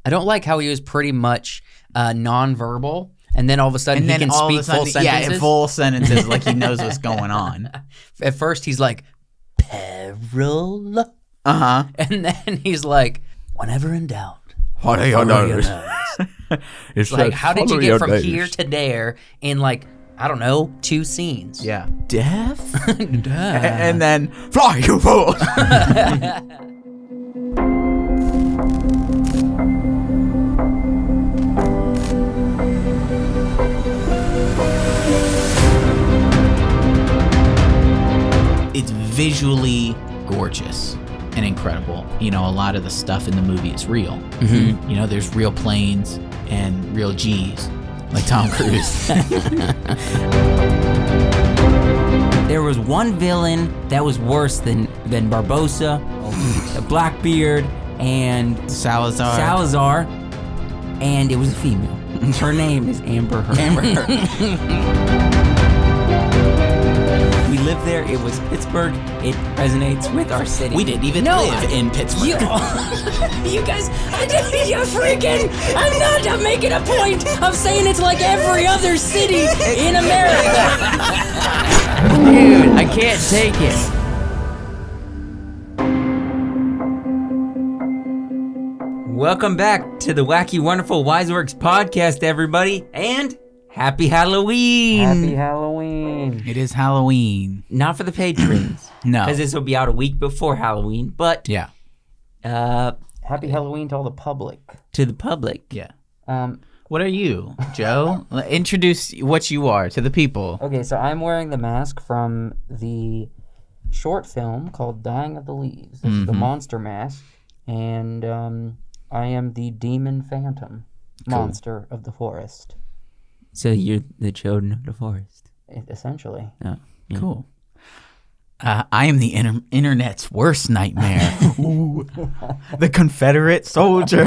I don't like how he was pretty much nonverbal, and then all of a sudden he can speak full sentences. Yeah, in full sentences, like he knows what's going on. At first, he's like, peril. And then he's like, whenever in doubt. What are your nose? It's like, how did you get from here to there in like, I don't know, 2 scenes? Yeah. Death? And then, fly, you fool! It's visually gorgeous and incredible. You know, a lot of the stuff in the movie is real. Mm-hmm. You know, there's real planes and real G's, like Tom Cruise. There was one villain that was worse than Barbossa, Blackbeard, and Salazar, and it was a female. Her name is Amber Heard. We lived there. It was Pittsburgh. It resonates with our city. We didn't even live in Pittsburgh. You guys, I'm making a point. I'm saying it's like every other city in America. Dude, I can't take it. Welcome back to the Wacky Wonderful Wiseworks podcast, everybody, and Happy Halloween! Happy Halloween! It is Halloween. Not for the patrons. No. Because this will be out a week before Halloween, but... Yeah. Happy Halloween to all the public. To the public. Yeah. What are you, Joe? Introduce what you are to the people. Okay, so I'm wearing the mask from the short film called Dying of the Leaves. This is the monster mask, and I am the demon phantom monster of the forest. So you're the children of the forest. Essentially. Oh, yeah. Cool. I am the internet's worst nightmare. Ooh. The Confederate soldier.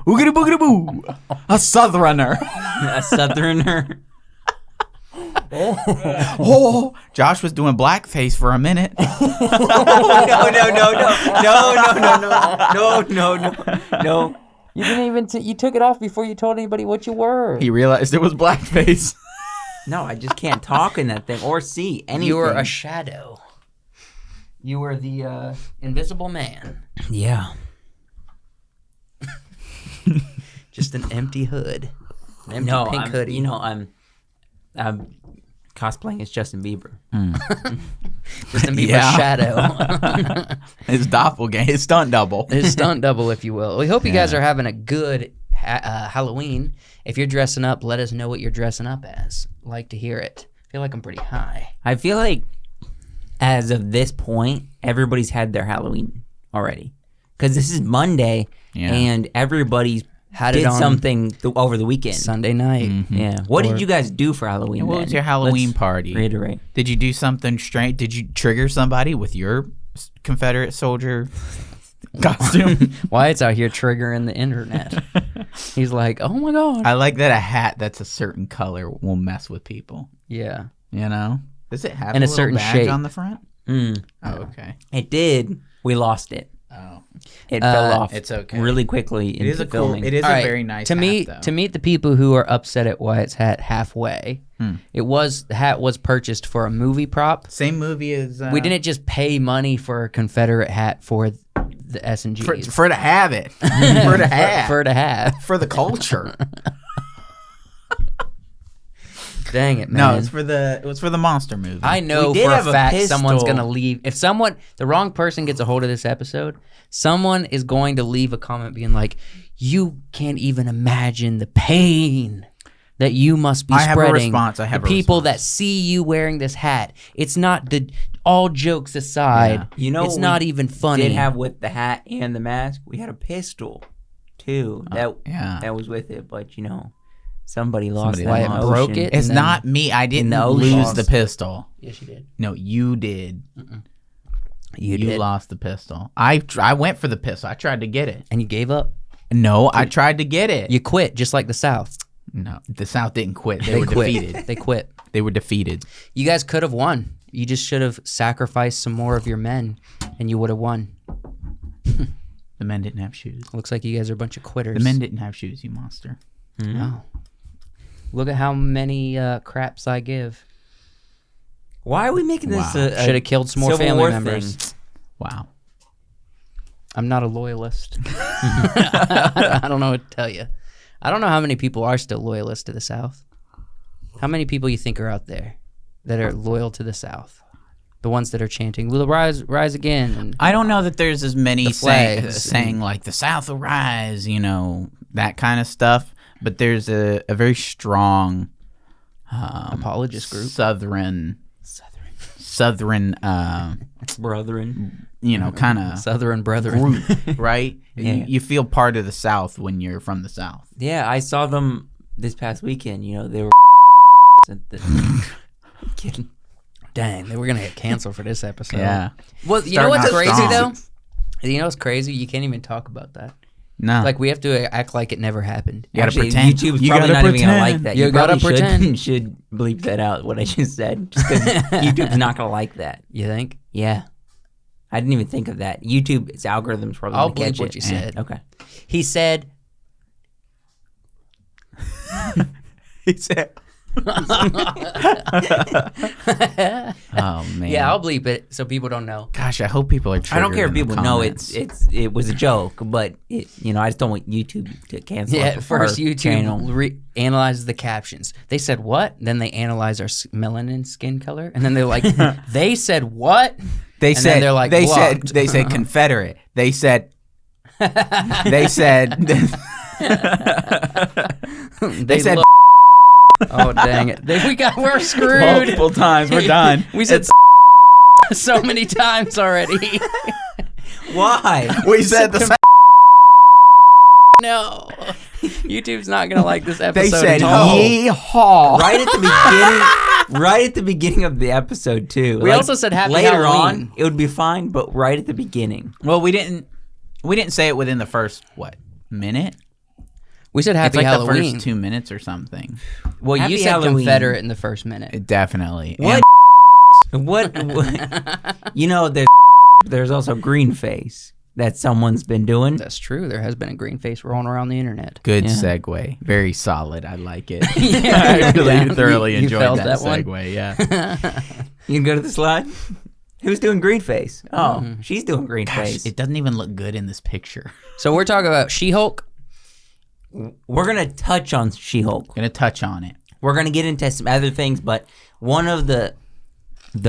Oogity boogity boo. A southerner. A southerner. Oh, Josh was doing blackface for a minute. No. You didn't even you took it off before you told anybody what you were. He realized it was blackface. No, I just can't talk in that thing or see anything. You were a shadow. You were the invisible man. Yeah. Just an empty hood. An empty pink hoodie. You know, I'm cosplaying as Justin Bieber. Justin Bieber's shadow. His doppelganger, his stunt double. His stunt double, if you will. We hope you guys are having a good Halloween. If you're dressing up, let us know what you're dressing up as. Like to hear it. I feel like I'm pretty high. I feel like as of this point, everybody's had their Halloween already. Because this is Monday, and everybody's did something over the weekend. Sunday night. Mm-hmm. Yeah. What did you guys do for Halloween? What was your Halloween party? Reiterate. Did you do something strange? Did you trigger somebody with your Confederate soldier costume? Wyatt's out here triggering the internet. He's like, oh my God. I like that a hat that's a certain color will mess with people. Yeah. You know? Does it have and a little certain badge shape on the front? Mm. Oh, okay. It did. We lost it. Oh. It fell off. It's okay. Really quickly into filming. It is All a right, very nice to hat, meet though. To meet the people who are upset at Wyatt's hat halfway, the hat was purchased for a movie prop. Same movie as... we didn't just pay money for a Confederate hat for the S&Gs. For to have it. For to have. For to have. For the culture. Dang it, man. No, it was for the monster movie. I know for a fact someone's going to leave. If the wrong person gets a hold of this episode, someone is going to leave a comment being like, you can't even imagine the pain that you must be spreading. I have a people response. that see you wearing this hat. It's not all jokes aside. You know, it's not even funny. Did have with the hat and the mask, we had a pistol too. That was with it, but you know, somebody lost it. Wyatt broke it. It's not me. I didn't lose the pistol. Yes, you did. No, you did. You lost the pistol. I went for the pistol. I tried to get it. And you gave up? No, I tried to get it. You quit, just like the South. No, the South didn't quit. They were defeated. They quit. They were defeated. You guys could have won. You just should have sacrificed some more of your men, and you would have won. The men didn't have shoes. Looks like you guys are a bunch of quitters. The men didn't have shoes, you monster. Oh. Look at how many craps I give. Why are we making this a Should have killed some more Civil family War members. thing? Wow. I'm not a loyalist. I don't know what to tell you. I don't know how many people are still loyalists to the South. How many people you think are out there that are loyal to the South? The ones that are chanting, "We'll rise again." And I don't know that there's as many flags saying like the South will rise, you know, that kind of stuff. But there's a very strong apologist group. Southern, Brethren. you know, kind of Southern brethren. group, right? Yeah. You feel part of the South when you're from the South. Yeah, I saw them this past weekend. You know, they were kidding. Dang, they were gonna get canceled for this episode. Yeah. Well, you Starting know what's out crazy strong. though? You know what's crazy? You can't even talk about that. No. Like we have to act like it never happened. You gotta Actually, pretend. YouTube's You probably gotta not even gonna pretend. like that. You gotta probably pretend. should bleep that out. What I just said, just because YouTube's not gonna like that. You think? Yeah, I didn't even think of that. YouTube's algorithm's probably I'll gonna catch bleep what it. you said. Okay. He said. He said. Oh man. Yeah, I'll bleep it so people don't know. Gosh, I hope people are. I don't care if triggered in the people know comments. it was a joke, but I just don't want YouTube to cancel. Yeah, us at first our YouTube channel. analyzes the captions. They said what? Then they analyze our melanin skin color, and then they're like, they said what? They And then said they're like, they blocked. said Confederate. They said they said They said look- Oh dang it! We're screwed. multiple times. We're done. We said so many times already. Why? We said the same. No, YouTube's not gonna like this episode. They said at all. yeehaw. Right at the beginning. Right at the beginning of the episode too. We also said Happy later Halloween. on. It would be fine, but right at the beginning. Well, we didn't say it within the first minute. We said Happy It's like Halloween. the first 2 minutes or something. Well, Happy you said Halloween. Confederate in the first minute. Definitely. What? What? You know, there's also green face that someone's been doing. That's true. There has been a green face rolling around the internet. Good Yeah. segue. Very solid. I like it. Yeah. I really Yeah. thoroughly You enjoyed felt that that one? segue. Yeah. You can go to the slide. Who's doing green face? Oh, she's doing green face. It doesn't even look good in this picture. So we're talking about She-Hulk. We're gonna touch on She-Hulk. Gonna touch on it. We're gonna get into some other things, but one of the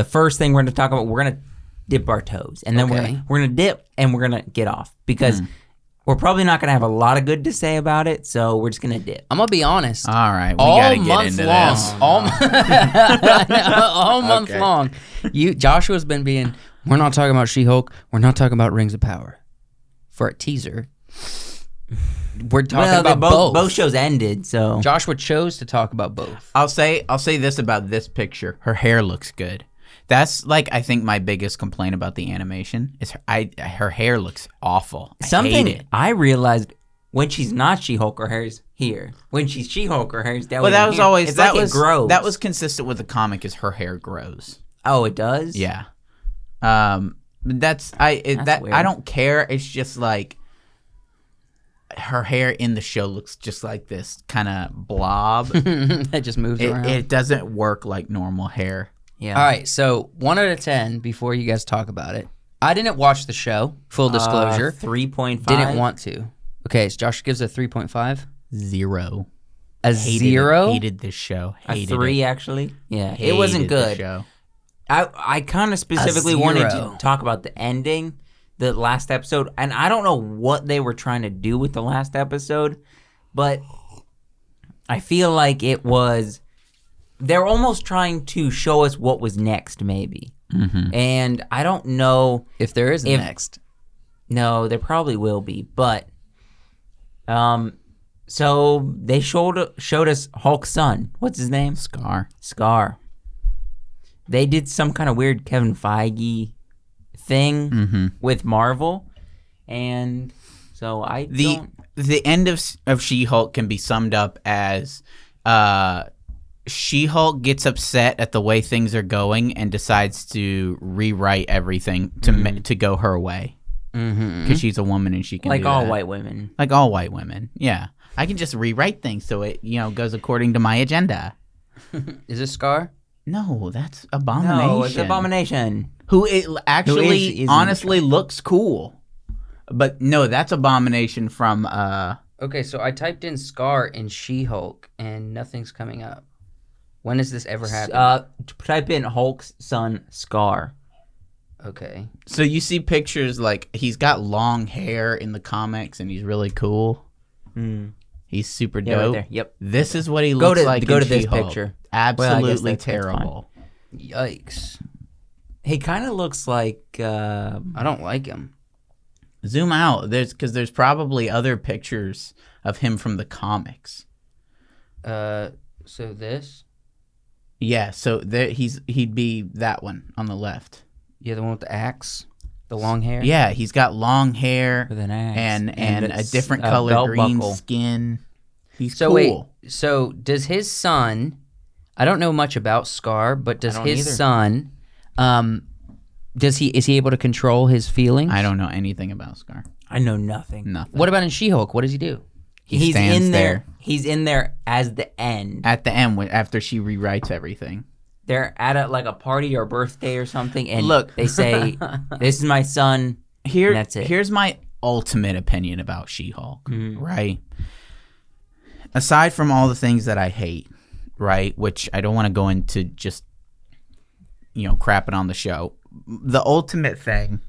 first thing we're gonna talk about, we're gonna dip our toes, and then Okay. we're gonna dip and we're gonna get off because we're probably not gonna have a lot of good to say about it. So we're just gonna dip. I'm gonna be honest. All right. We all gotta get month into long, this. all month Okay. long. Joshua's been being. We're not talking about She-Hulk. We're not talking about Rings of Power. For a teaser, we're talking about both. Both shows ended, so Joshua chose to talk about both. I'll say this about this picture. Her hair looks good. That's like I think my biggest complaint about the animation is her hair looks awful. I hate something it. I realized when she's not She-Hulk, her hair's here. When she's She-Hulk, her hair's down. Well, that was here. always It's that like was it grows. that was consistent with the comic. Is her hair grows? Oh, it does. Yeah. That's I weird. don't care. It's just like her hair in the show looks just like this kind of blob. It just moves around. It doesn't work like normal hair. Yeah. All right, so 1 out of 10 before you guys talk about it. I didn't watch the show. Full disclosure. 3.5. Didn't want to. Okay, so Josh gives it a 3.5. 0. A Hated 0. It. Hated this show. A Hated 3 it. actually. Yeah, Hated it wasn't the good. show. I kind of specifically wanted 0. to talk about the ending, the last episode, and I don't know what they were trying to do with the last episode, but I feel like it was they're almost trying to show us what was next, maybe. Mm-hmm. And I don't know If there is a If- next. No, there probably will be, but so they showed us Hulk's son. What's his name? Scar. They did some kind of weird Kevin Feige thing with Marvel, and so The end of She-Hulk can be summed up as She-Hulk gets upset at the way things are going and decides to rewrite everything to go her way. because she's a woman and she can Like do all that. white women. Like all white women. Yeah. I can just rewrite things so it, goes according to my agenda. Is this Scar? No, that's Abomination. No, it's Abomination. Who it actually is in honestly looks cool. But no, that's Abomination from Okay, so I typed in Scar in She-Hulk, and nothing's coming up. When has this ever happened? Type in Hulk's son, Scar. Okay. So you see pictures like he's got long hair in the comics and he's really cool. He's super Yeah, dope. right there. Yep. This is what he looks like Go in to this She-Hulk. picture. Absolutely that's terrible. Yikes. He kind of looks like. I don't like him. Zoom out. There's probably other pictures of him from the comics. So this? Yeah, so he'd be that one on the left. Yeah, the one with the axe? The long hair? Yeah, he's got long hair with an axe and a it's different a color belt green buckle. skin. He's So cool. wait, so does his son, I don't know much about Scar, but does don't his either. son, is he able to control his feelings? I don't know anything about Scar. I know nothing. Nothing. What about in She-Hulk? What does he do? He's stands in there. He's in there as the end. At the end, after she rewrites everything. They're at a party or birthday or something, and Look. they say, "This is my son." Here, And that's it. Here's my ultimate opinion about She-Hulk, Mm-hmm. right? Aside from all the things that I hate, right, which I don't want to go into just, crapping on the show. The ultimate thing,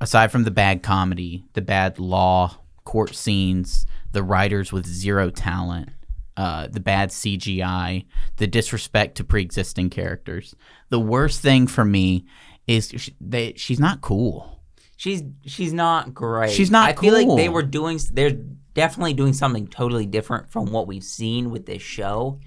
aside from the bad comedy, the bad law, court scenes, the writers with zero talent, the bad CGI, the disrespect to pre-existing characters, the worst thing for me is she's not cool. She's not great. She's not I feel like cool. they're definitely doing something totally different from what we've seen with this show.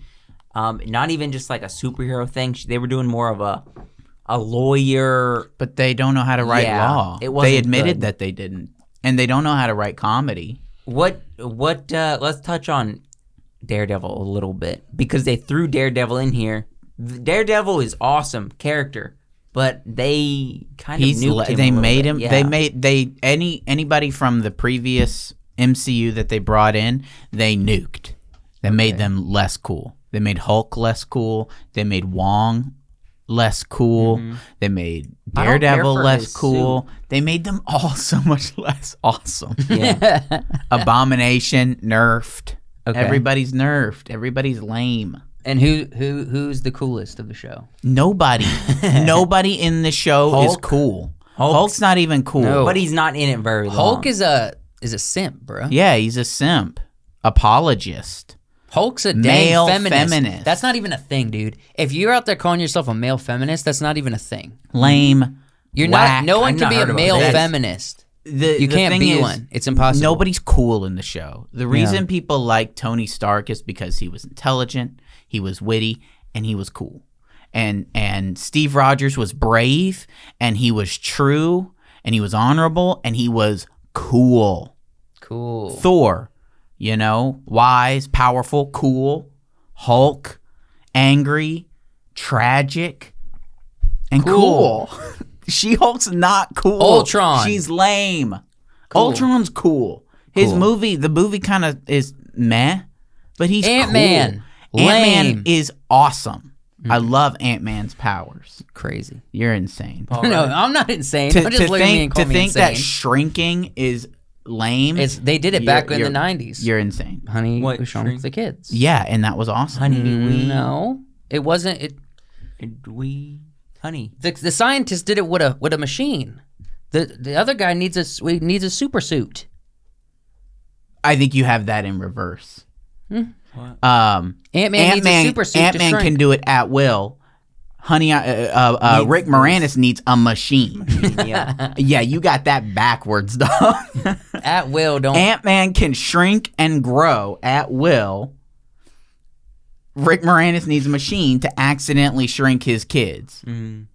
Not even just like a superhero thing. They were doing more of a lawyer. But they don't know how to write Yeah, law. it wasn't They admitted good. that they didn't. And they don't know how to write comedy. Let's touch on Daredevil a little bit, because they threw Daredevil in here. Daredevil is awesome character, but they kind of nuked him. They a little made bit. him. Yeah. Anybody from the previous MCU that they brought in, they nuked. They made them less cool. They made Hulk less cool. They made Wong less cool. They made I don't care Daredevil for less his cool. suit. They made them all so much less awesome. Yeah. Abomination nerfed. Okay. Everybody's nerfed. Everybody's lame. And who's the coolest of the show? Nobody in the show is Hulk? cool. Hulk's not even cool. No. But he's not in it very long. Hulk is a simp, bro. Yeah, he's a simp. Apologist. Hulk's a dang Male feminist. feminist. That's not even a thing, dude. If you're out there calling yourself a male feminist, that's not even a thing. Lame. You're whack. not. No one I've can not be a heard about male that. feminist. The You can't thing be is, one. It's impossible. Nobody's cool in the show. The reason people like Tony Stark is because he was intelligent, he was witty, and he was cool. And Steve Rogers was brave, and he was true, and he was honorable, and he was cool. Cool. Thor, wise, powerful, cool. Hulk, angry, tragic, and cool. She-Hulk's not cool. Ultron. She's lame. Cool. Ultron's cool. The movie kind of is meh, but he's Ant-Man. cool. Ant-Man Lame. is awesome. I love Ant-Man's powers. Crazy. You're insane. No, I'm not insane. To, Don't just to look at me and think, call to me think that insane. shrinking is lame. They did it back in you're- the 90s. You're insane. Honey, What, was shown shrink? with the kids. Yeah, and that was awesome. Honey, No, it wasn't. honey. The scientist did it with a machine. The other guy needs a super suit. I think you have that in reverse. Ant-Man needs a super suit to Ant-Man shrink. can do it at will. Honey, Rick Moranis needs a machine. Yeah. Yeah, you got that backwards, dog. At will. Don't. Ant-Man can shrink and grow at will. Rick Moranis needs a machine to accidentally shrink his kids. and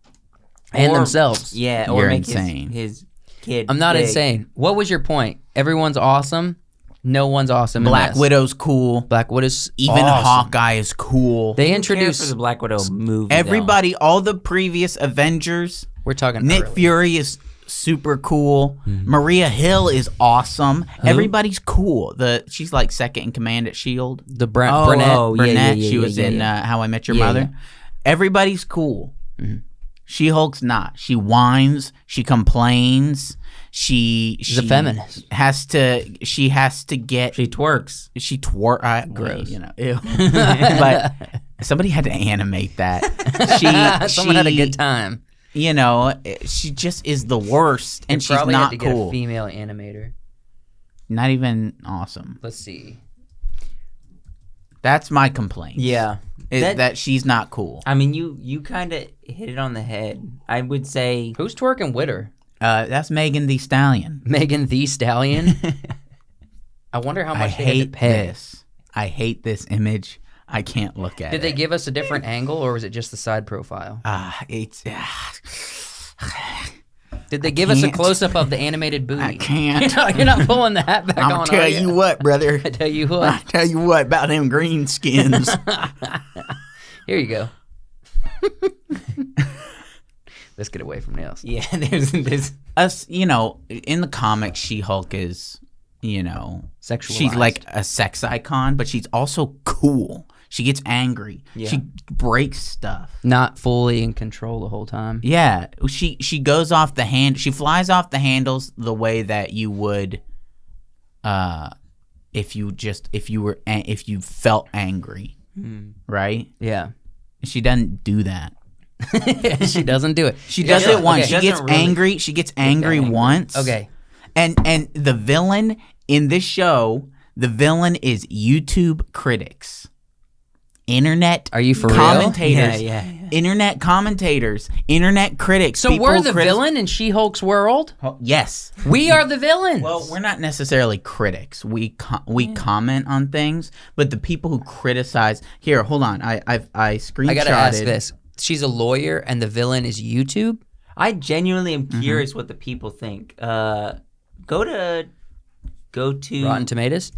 Or- themselves. Yeah, or You're make insane. his kid. I'm not big. insane. What was your point? Everyone's awesome. No one's awesome. in Black this. Widow's cool. Black Widow's Even awesome. Hawkeye is cool. They Who cares introduced. for the Black Widow movie. Everybody, all the previous Avengers, We're talking Nick early. Fury is super cool. Maria Hill is awesome. Everybody's cool. She's like second in command at S.H.I.E.L.D. The Burnett. Burnett. She was in How I Met Your Mother. Yeah. Everybody's cool. She-Hulk's not. She whines. She complains. She's a feminist. She has to get. She twerks. She twerk. Gross. Ew. But somebody had to animate that. Someone had a good time. She just is the worst, and she's probably not had to get cool. a female animator. Not even awesome. Let's see. That's my complaint. Yeah. Is that she's not cool. I mean, you kind of hit it on the head. I would say. Who's twerking with her? That's Megan Thee Stallion. Megan Thee Stallion. I wonder how much I they had to hate pay. this. I hate this image. I can't look at it. Did they give us a different angle, or was it just the side profile? It's. Did they give us a can't. close-up of the animated booty? I can't. You're not pulling the hat back on, I'll tell are you what, brother. I tell you what. I'll tell you what about them green skins. Here you go. Let's get away from nails. Yeah, there's Us, in the comics, She-Hulk is, Sexualized. she's like a sex icon, but she's also cool. She gets angry. Yeah. She breaks stuff. Not fully in control the whole time. Yeah, she goes off the hand. She flies off the handles the way that you would, if you felt angry, right? Yeah. She doesn't do that. She doesn't do it. She does it once. Okay. She gets angry. She gets angry once. Okay. And the villain in this show, the villain is YouTube critics. Internet Are you for real? commentators, Yeah. internet commentators, internet critics. So we're the villain in She-Hulk's world? Yes, We are the villains. well, we're not necessarily critics. We comment on things, but the people who criticize. Here, hold on. I screenshotted. I gotta ask this. She's a lawyer, and the villain is YouTube? I genuinely am curious what the people think. Go to Rotten Tomatoes?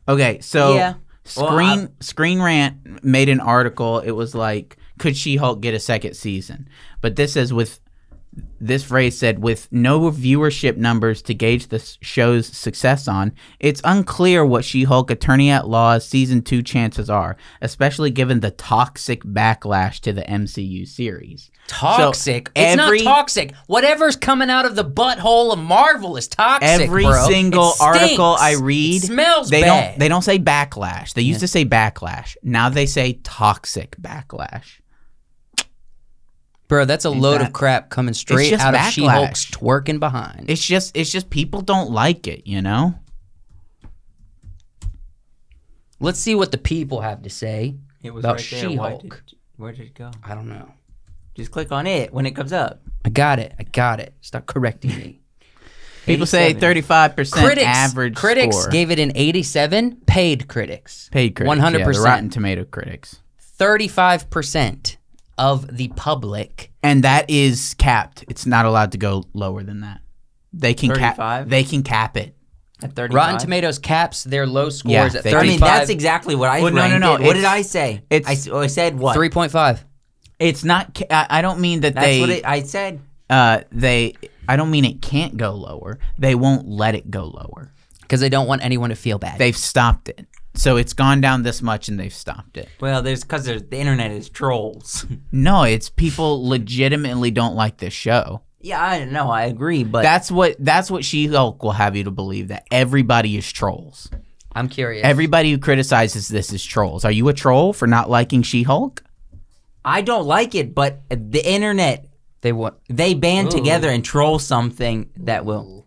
Okay, so Yeah. Well, Screen Rant made an article. It was like, could She-Hulk get a second season? But this phrase said, with no viewership numbers to gauge the show's success on, it's unclear what She-Hulk Attorney at Law's season 2 chances are, especially given the toxic backlash to the MCU series. Toxic? So It's not toxic. Whatever's coming out of the butthole of Marvel is toxic, Every bro. single It stinks. article I read, It smells they bad. don't say backlash. They used to say backlash. Now they say toxic backlash. Bro, that's a load of crap coming straight just out of backlash. She-Hulk's twerking behind. It's just people don't like it, Let's see what the people have to say It was about right there. She-Hulk. Where did it go? I don't know. Just click on it when it comes up. I got it. Stop correcting me. People say 35% average critics score. gave it an 87. Paid critics. 100%. Yeah, the Rotten Tomato critics. 35% of the public. And that is capped. It's not allowed to go lower than that. They can 35? They can cap it. At 35? Rotten Tomatoes caps their low scores Yeah, at they 35. I mean, that's exactly what I ranked no. it. What did I say? I said what? 3.5. It's not. I don't mean that That's they. what I said. I don't mean it can't go lower. They won't let it go lower. Because they don't want anyone to feel bad. They've stopped it. So it's gone down this much, and they've stopped it. Well, because the internet is trolls. No, it's people legitimately don't like this show. Yeah, I know. I agree, but That's what She-Hulk will have you to believe, that everybody is trolls. I'm curious. Everybody who criticizes this is trolls. Are you a troll for not liking She-Hulk? I don't like it. But the internet, they band together and troll something that will.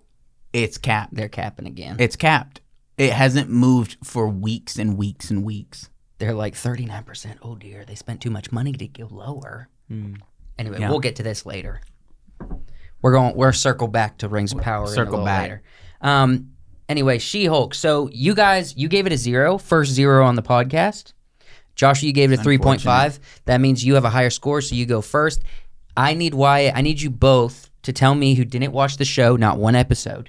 It's capped. They're capping again. It's capped. It hasn't moved for weeks and weeks and weeks. They're like 39%. Oh dear, they spent too much money to go lower. Anyway, Yeah. we'll get to this later. We're circle back to Rings of Power Circle a little back. later. Anyway, She-Hulk. So you guys, you gave it a 0, first 0 on the podcast. Joshua, you gave it a 3.5. That means you have a higher score, so you go first. I need you both to tell me who didn't watch the show, not one episode.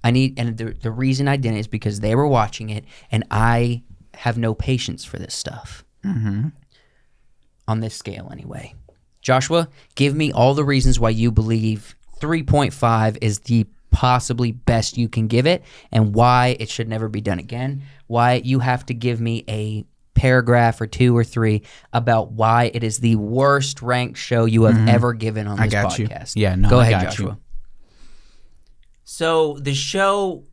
The reason I didn't is because they were watching it, and I have no patience for this stuff. On this scale, anyway. Joshua, give me all the reasons why you believe 3.5 is the possibly best you can give it, and why it should never be done again. Why you have to give me a paragraph or 2 or 3 about why it is the worst ranked show you have ever given on this podcast. Yeah, no, Go I ahead, got Joshua. you. So the show,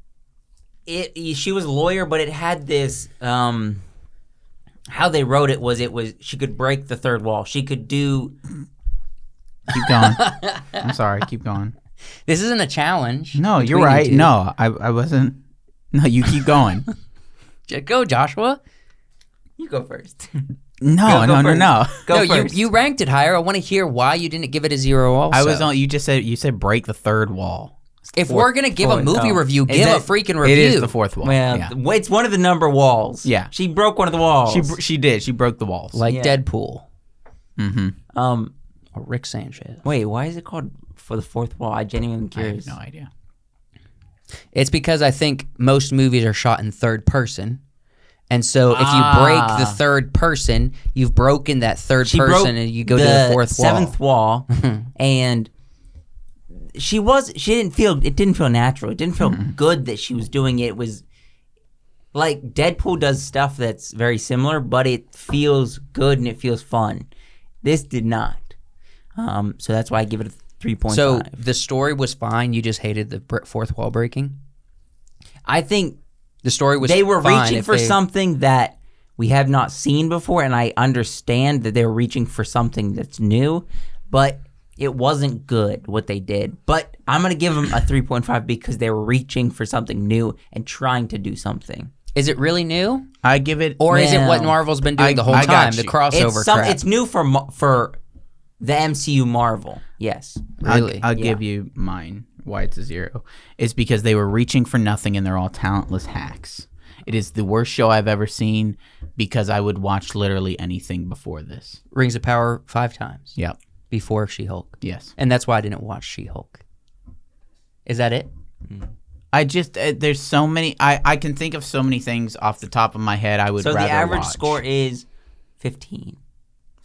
she was a lawyer, but it had this. How they wrote it was she could break the third wall. She could do. Keep going. I'm sorry. Keep going. This isn't a challenge. No, you're between right. you two. No, I wasn't. No, you keep going. Go, Joshua. You go first. No. Go No, first. you ranked it higher. I want to hear why you didn't give it a 0 also. I was on. You said break the third wall. If we're going to give a movie review, give a freaking review. It is the fourth wall. Well, yeah. it's one of the number walls. Yeah. She broke one of the walls. She did. She broke the walls. Like Yeah. Deadpool Um. or Rick Sanchez. Wait, why is it called For the Fourth Wall? I genuinely am I have curious. no idea. It's because I think most movies are shot in third person. And so if you break the third person, you've broken that third person and you go to the fourth wall. Seventh wall. And it didn't feel natural. It didn't feel good that she was doing it. It was like Deadpool does stuff that's very similar, but it feels good and it feels fun. This did not. So that's why I give it a 3.5. So the story was fine. You just hated the fourth wall breaking? I think The story was they were fine reaching if for they- something that we have not seen before, and I understand that they were reaching for something that's new, but it wasn't good what they did. But I'm going to give them a 3.5 because they were reaching for something new and trying to do something. Is it really new? I give it. Or is it what No. Marvel's been doing the whole I got time, the you. crossover crap? It's new for the MCU Marvel, yes. Really? I'll Yeah. give you mine. Why it's a 0. It's because they were reaching for nothing and they're all talentless hacks. It is the worst show I've ever seen because I would watch literally anything before this. Rings of Power 5 times Yep. before She-Hulk. Yes. And that's why I didn't watch She-Hulk. Is that it? I just there's so many. I can think of so many things off the top of my head. I would. So rather the average watch. score is 15.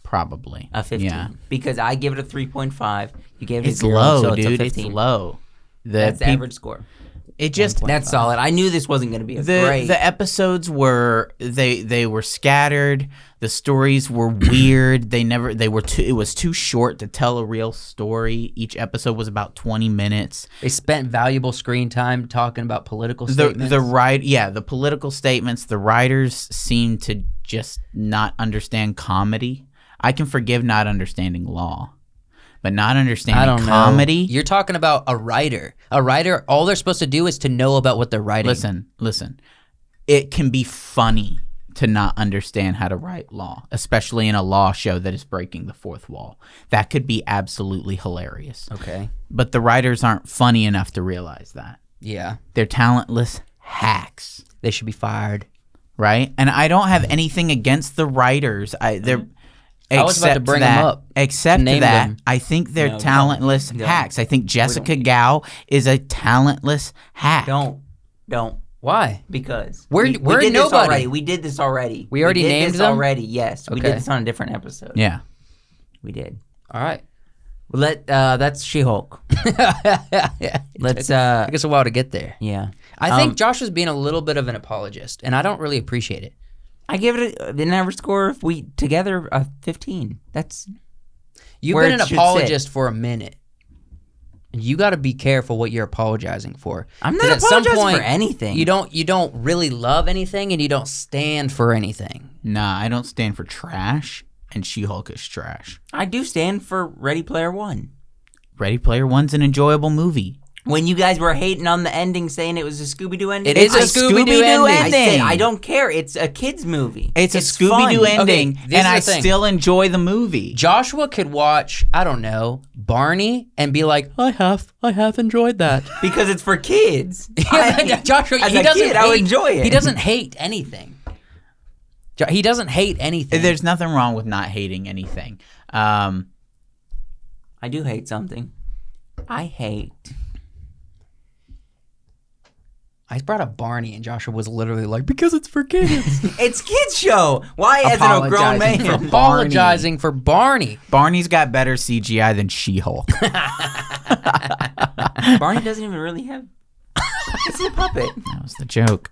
Probably A 15. Yeah. Because I give it a 3.5. You gave it It's a 0, low, so it's dude. a It's 15. low. That's the average score. It just That's solid. I knew this wasn't going to be a great. the episodes were they were scattered. The stories were weird. It was too short to tell a real story. Each episode was about 20 minutes. They spent valuable screen time talking about political statements. The political statements. The writers seemed to just not understand comedy. I can forgive not understanding law, but not understanding I don't comedy. know. You're talking about a writer. A writer, all they're supposed to do is to know about what they're writing. Listen. It can be funny to not understand how to write law, especially in a law show that is breaking the fourth wall. That could be absolutely hilarious. Okay. But the writers aren't funny enough to realize that. Yeah. They're talentless hacks, They should be fired. right? And I don't have anything against the writers. I was about to bring them up. Except Name that, them. I think they're No, talentless don't. hacks. I think Jessica Gao is a talentless hack. Don't. Why? Because We're we did this nobody. already. We did this already. We already did named this them? already. Yes, we Okay. did this on a different episode. Yeah. We did. All right. That's She-Hulk. Yeah. Let's It took us a while to get there. yeah. I think Josh was being a little bit of an apologist, and I don't really appreciate it. I give it an average score if we together a 15. That's You've Where been it an should apologist for a minute. You got to be careful what you're apologizing for. I'm 'Cause not at some apologizing point, for anything. You don't really love anything, and you don't stand for anything. Nah, I don't stand for trash, and She-Hulk is trash. I do stand for Ready Player One. Ready Player One's an enjoyable movie. When you guys were hating on the ending, saying it was a Scooby-Doo ending, It is a Scooby-Doo ending. I said ending. I don't care. It's a kids movie. It's a Scooby-Doo fun. ending, Okay, this and is I the thing. still enjoy the movie. Joshua could watch, I don't know, Barney and be like, I have enjoyed that. Because it's for kids. Joshua, as he a doesn't kid, hate, I would enjoy it. He doesn't hate anything. He doesn't hate anything. There's nothing wrong with not hating anything. I do hate something. I hate. I brought up Barney, and Joshua was literally like, because it's for kids. It's kids show. Why as a grown man? Apologizing for Barney. Barney's got better CGI than She-Hulk. Barney doesn't even really have. It's a puppet. That was the joke.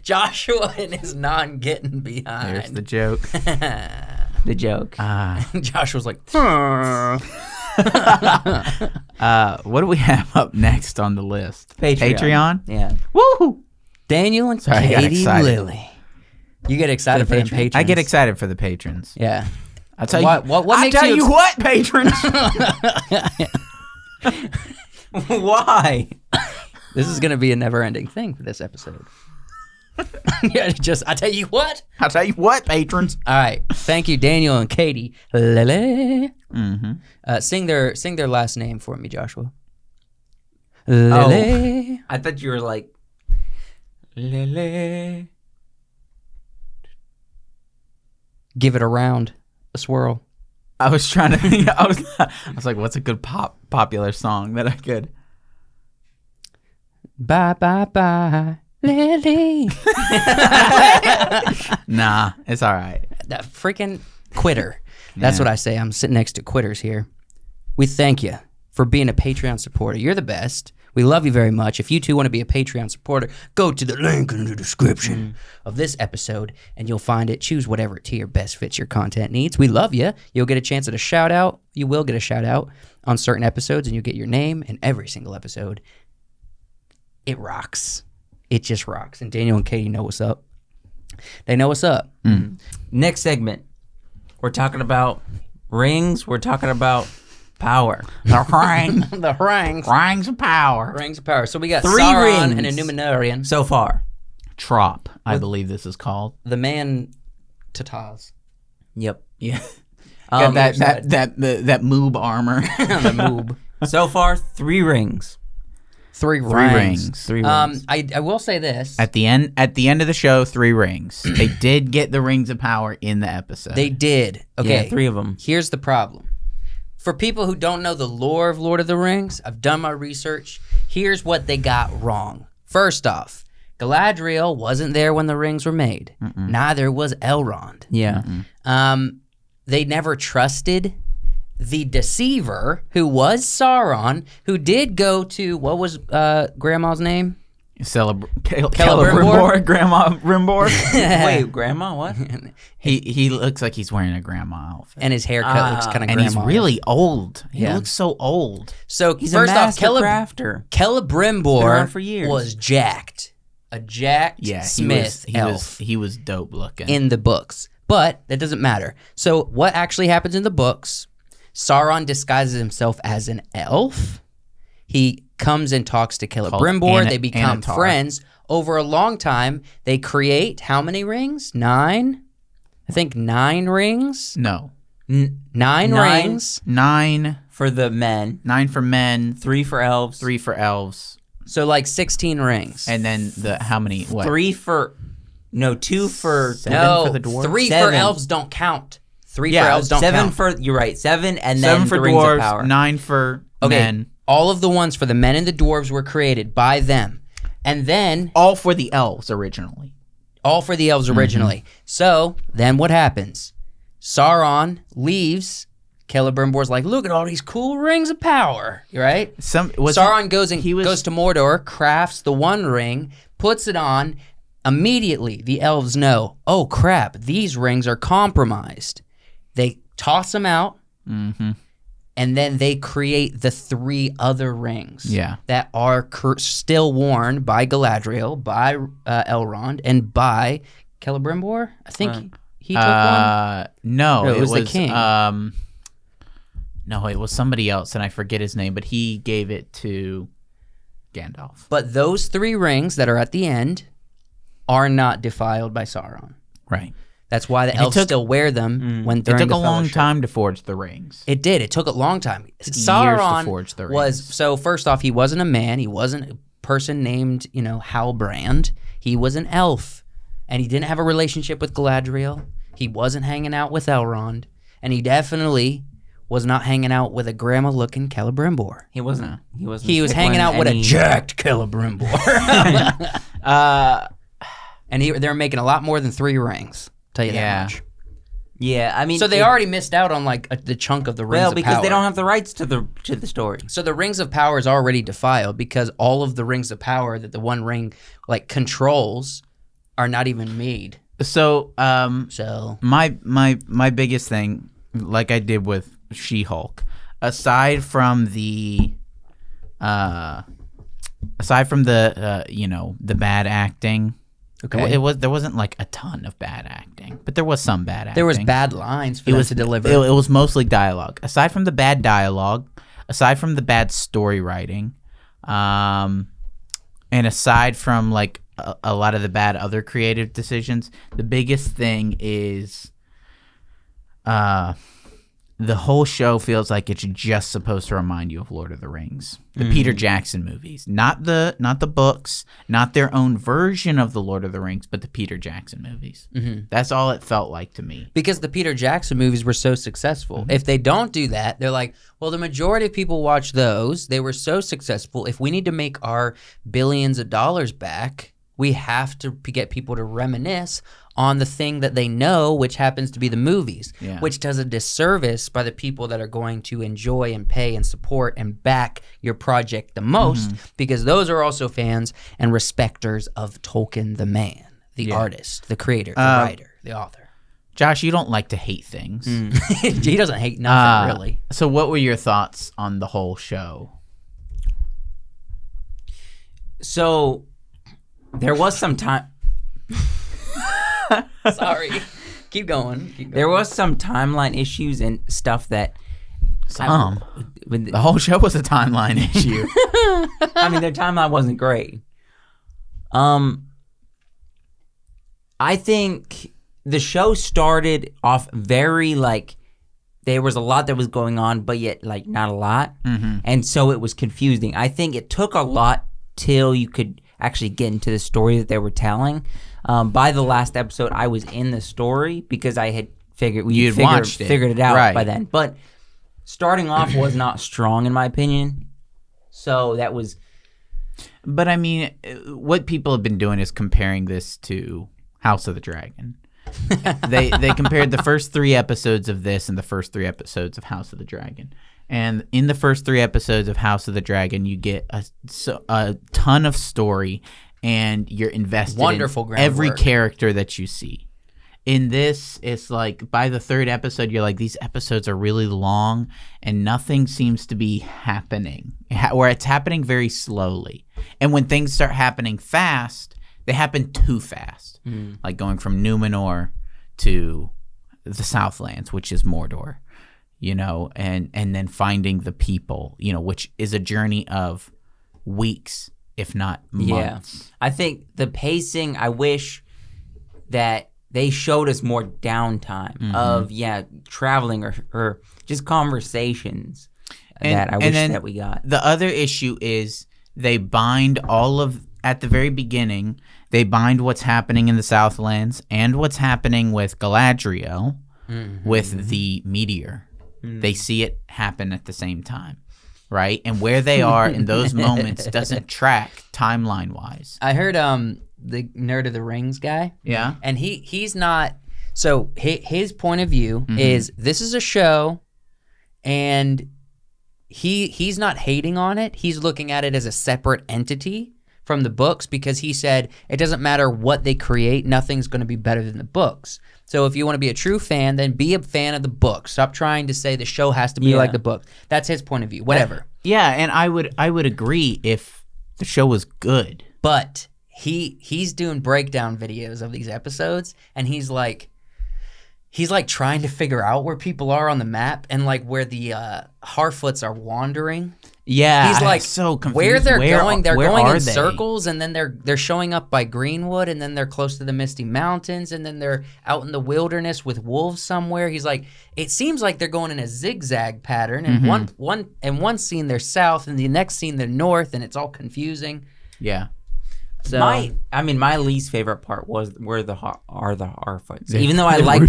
Joshua and his non-getting behind. There's the joke. The joke. Joshua's like, what do we have up next on the list? Patreon? Yeah. Woo! Daniel and Sorry, I got Katie excited. Lily. You get excited for the patrons. I get excited for the patrons. Yeah. I'll tell What makes you what, patrons. Why? This is going to be a never-ending thing for this episode. I tell you what. I'll tell you what, patrons. All right. Thank you, Daniel and Katie Lily. Mm-hmm. Sing their last name for me, Joshua. Lily. I thought you were like, Lele. Give it a round, a swirl. I was trying to think. I was like, what's a good popular song that I could? Bye, bye, bye, Lily. Nah, it's all right. That freaking quitter. That's what I say. I'm sitting next to quitters here. We thank you for being a Patreon supporter. You're the best. We love you very much. If you too want to be a Patreon supporter, go to the link in the description of this episode and you'll find it. Choose whatever tier best fits your content needs. We love you. You'll get a chance at a shout out. You will get a shout out on certain episodes and you'll get your name in every single episode. It rocks. It just rocks. And Daniel and Katie know what's up. They know what's up. Next segment. We're talking about rings. We're talking about power. The ring. The rings. Rings of power. Rings of power. So we got 3 Sauron rings. and a Numenorian. So far. Trop, I believe this is called. The man Tataz. Yep. Yeah. Got that moob armor. The moob. So far, 3 rings. 3 Three rings. rings. 3 rings. I will say this. At the end of the show, 3 rings. They did get the rings of power in the episode. They did. Okay. Yeah, 3 of them. Here's the problem. For people who don't know the lore of Lord of the Rings, I've done my research. Here's what they got wrong. First off, Galadriel wasn't there when the rings were made. Neither was Elrond. Yeah. They never trusted the deceiver, who was Sauron, who did go to, what was Grandma's name? Celebrimbor, Grandma Rimbor. Wait, Grandma? What? He looks like he's wearing a grandma outfit. And his haircut looks kind of And grandma. he's really old. He Yeah. looks so old. So He's first a off, master crafter. Been around Celebrimbor for years. was jacked. A jacked Smith elf he was dope looking. in the books. But that doesn't matter. So what actually happens in the books, Sauron disguises himself as an elf. He comes and talks to Celebrimbor. They become Anatar. friends. Over a long time, they create how many rings? 9? I think 9 rings. No. 9 rings. 9 For the men. 9 for men, 3 for elves. 3 for elves, So like 16 rings. and then how many? What? 3 for... No, 2 for... 7 no, for the dwarves? 3 for 7. elves don't count. 3 for Yeah, elves don't 7 count. for... You're right. 7 and 7 then for the rings of dwarves, power. 9 for Okay, men. all of the ones for the men and the dwarves were created by them. And then All for the elves originally. all for the elves originally. So then what happens? Sauron leaves. Celebrimbor's like, look at all these cool rings of power, right? Sauron goes to Mordor, crafts the one ring, puts it on. Immediately, the elves know, oh crap, these rings are compromised. They toss them out, and then they create the 3 other rings that are still worn by Galadriel, by Elrond, and by Celebrimbor. I think he took one. No, it was the king. No, it was somebody else, and I forget his name, but he gave it to Gandalf. But those 3 rings that are at the end are not defiled by Sauron. Right. That's why the elves still wear them when It during took the a long Fellowship. time to forge the rings. It did. It took a long time. Years Sauron to forge the was rings. so. First off, he wasn't a man. He wasn't a person named Halbrand. He was an elf, and he didn't have a relationship with Galadriel. He wasn't hanging out with Elrond, and he definitely was not hanging out with a grandma-looking Celebrimbor. He wasn't. He wasn't. He was hanging out with a jacked Celebrimbor. And they were making a lot more than 3 rings. Tell you that much. Yeah, I mean, So they already missed out on like the chunk of the Rings of Power. Well, because they don't have the rights to the story. So the Rings of Power is already defiled because all of the Rings of Power that the One Ring like controls are not even made. So, So my biggest thing, like I did with She-Hulk, aside from the the bad acting. okay, There wasn't like a ton of bad acting, but there was some bad acting. there was bad lines for them to deliver. It was mostly dialogue. Aside from the bad dialogue, aside from the bad story writing, and aside from like a lot of the bad other creative decisions, the biggest thing is the whole show feels like it's just supposed to remind you of Lord of the Rings, the Peter Jackson movies, not the books, not their own version of the Lord of the Rings, but the Peter Jackson movies. That's all it felt like to me. Because the Peter Jackson movies were so successful. If they don't do that, they're like, well, the majority of people watch those. They were so successful. If we need to make our billions of dollars back, we have to get people to reminisce on the thing that they know, which happens to be the movies, which does a disservice by the people that are going to enjoy and pay and support and back your project the most, because those are also fans and respecters of Tolkien the man, the artist, the creator, the writer, the author. Josh, you don't like to hate things. He doesn't hate nothing, really. So what were your thoughts on the whole show? So there was some time. Sorry. Keep going. There was some timeline issues and stuff that. The whole show was a timeline issue. I mean, their timeline wasn't great. I think the show started off very like there was a lot that was going on, but yet like not a lot, and so it was confusing. I think it took a lot till you could actually get into the story that they were telling. By the last episode, I was in the story because I had figured it out by then. But starting off was not strong in my opinion. So that was. But I mean, what people have been doing is comparing this to House of the Dragon. They compared the first 3 episodes of this and the first 3 episodes of House of the Dragon. And in the first 3 episodes of House of the Dragon, you get a ton of story, and you're invested in every character that you see. In this, it's like by the 3rd episode, you're like, these episodes are really long, and nothing seems to be happening, or it's happening very slowly. And when things start happening fast, they happen too fast, like going from Numenor to the Southlands, which is Mordor. And then finding the people, which is a journey of weeks, if not months. Yeah. I think the pacing, I wish that they showed us more downtime of, traveling or just conversations that I wish that we got. The other issue is they bind at the very beginning, they bind what's happening in the Southlands and what's happening with Galadriel with the meteor. They see it happen at the same time, right? And where they are in those moments doesn't track timeline-wise. I heard the Nerd of the Rings guy. Yeah. And he's not... So his point of view is this is a show, and he's not hating on it. He's looking at it as a separate entity from the books, because he said it doesn't matter what they create, nothing's going to be better than the books. So if you want to be a true fan, then be a fan of the book. Stop trying to say the show has to be like the book. That's his point of view. Whatever. And I would agree if the show was good. But he's doing breakdown videos of these episodes, and he's like trying to figure out where people are on the map and like where the Harfoots are wandering. Yeah, he's like so confused. Where they're going. They're going in they? circles, and then they're showing up by Greenwood, and then they're close to the Misty Mountains, and then they're out in the wilderness with wolves somewhere. He's like, it seems like they're going in a zigzag pattern, and one scene they're south, and the next scene they're north, and it's all confusing. Yeah. So my least favorite part was where the Harfoots. Even though I like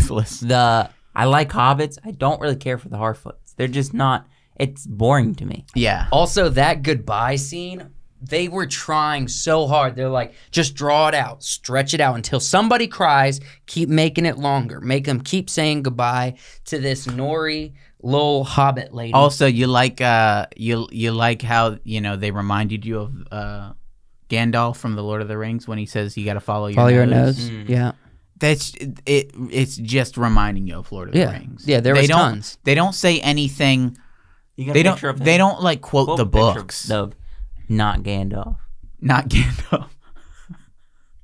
I like hobbits, I don't really care for the Harfoots. They're just not. It's boring to me. Yeah. Also, that goodbye scene they were trying so hard. They're like, just draw it out, stretch it out until somebody cries. Keep making it longer. Make them keep saying goodbye to this Nori little hobbit lady. Also, you like you like how they reminded you of Gandalf from the Lord of the Rings when he says you got to follow your nose. Yeah. That's it. It's just reminding you of Lord of the Rings. Yeah, there was tons. They don't say anything. They don't like quote the books. Of not Gandalf. Not Gandalf.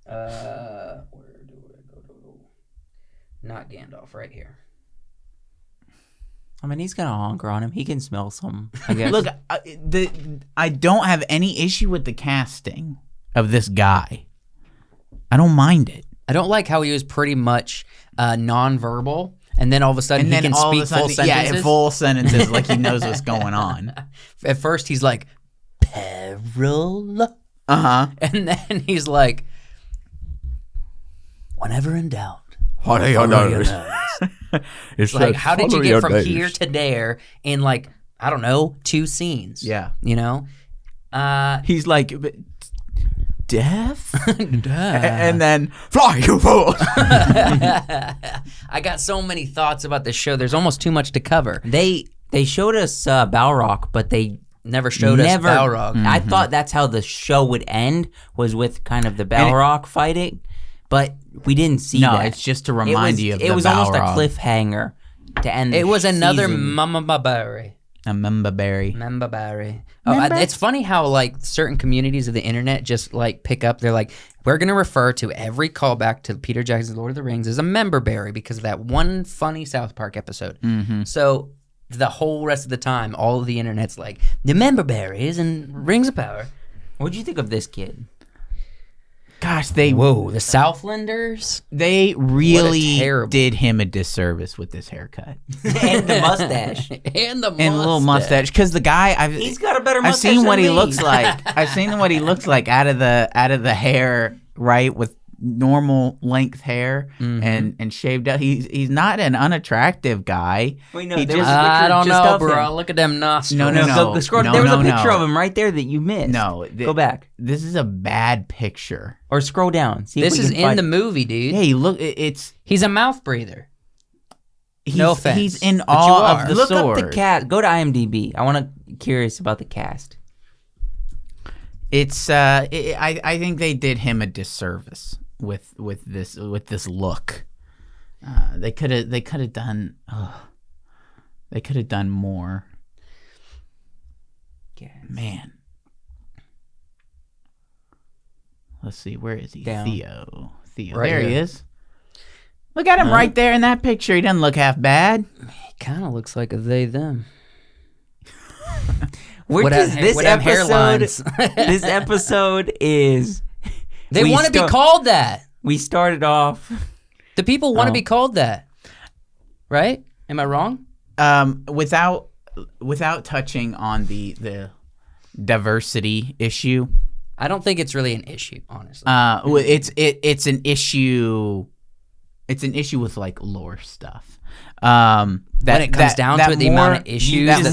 Where do I go? Not Gandalf, right here. I mean, he's got a honker on him. He can smell some, I guess. Look, I don't have any issue with the casting of this guy. I don't mind it. I don't like how he was pretty much nonverbal, and then all of a sudden he can speak full sentences. Yeah, full sentences like he knows what's going on. At first he's like, peril. And then he's like, whenever in doubt. What are your nose? It's like, how did you get from here to there in like, I don't know, 2 scenes? Yeah. He's like, death? And then, fly, you fool! I got so many thoughts about this show. There's almost too much to cover. They showed us Balrog, but they never showed us Balrog. Mm-hmm. I thought that's how the show would end, was with kind of the Balrog fighting, but we didn't see that. No, it's just to remind you of the Balrog. It was almost a cliffhanger to end It was another season. Mamba Berry. A Memba Berry. It's funny how like certain communities of the internet just like pick up. They're like, we're gonna refer to every callback to Peter Jackson's Lord of the Rings as a member berry because of that one funny South Park episode. Mm-hmm. So the whole rest of the time, all of the internet's like, the member berries and Rings of Power. What'd you think of this kid? Gosh, the Southlanders. They really did him a disservice with this haircut and the mustache and a little mustache. Because the guy, he's got a better mustache. I've seen what than he me. looks like. I've seen what he looks like out of the hair, right, with normal length hair and shaved out. He's not an unattractive guy. Wait, no, I don't know, bro. Look at them nostrils. No. There was a picture of him right there that you missed. No, go back. This is a bad picture. Or scroll down. See this is in the movie, dude. Hey, look, he's a mouth breather. No offense. He's in awe of the Look sword. up the cast. Go to IMDb. I want to curious about the cast. It's I think they did him a disservice with this look. They could have done more. Yes. Man. Let's see, where is he? Down. Theo. Right there here. he is. Look at him right there in that picture. He doesn't look half bad. He kind of looks like a they them. This episode is. They want to be called that. We started off. The people want to be called that, right? Am I wrong? Without touching on the diversity issue, I don't think it's really an issue, honestly. It's an issue. It's an issue with like lore stuff. When it comes down to it, the amount of issues that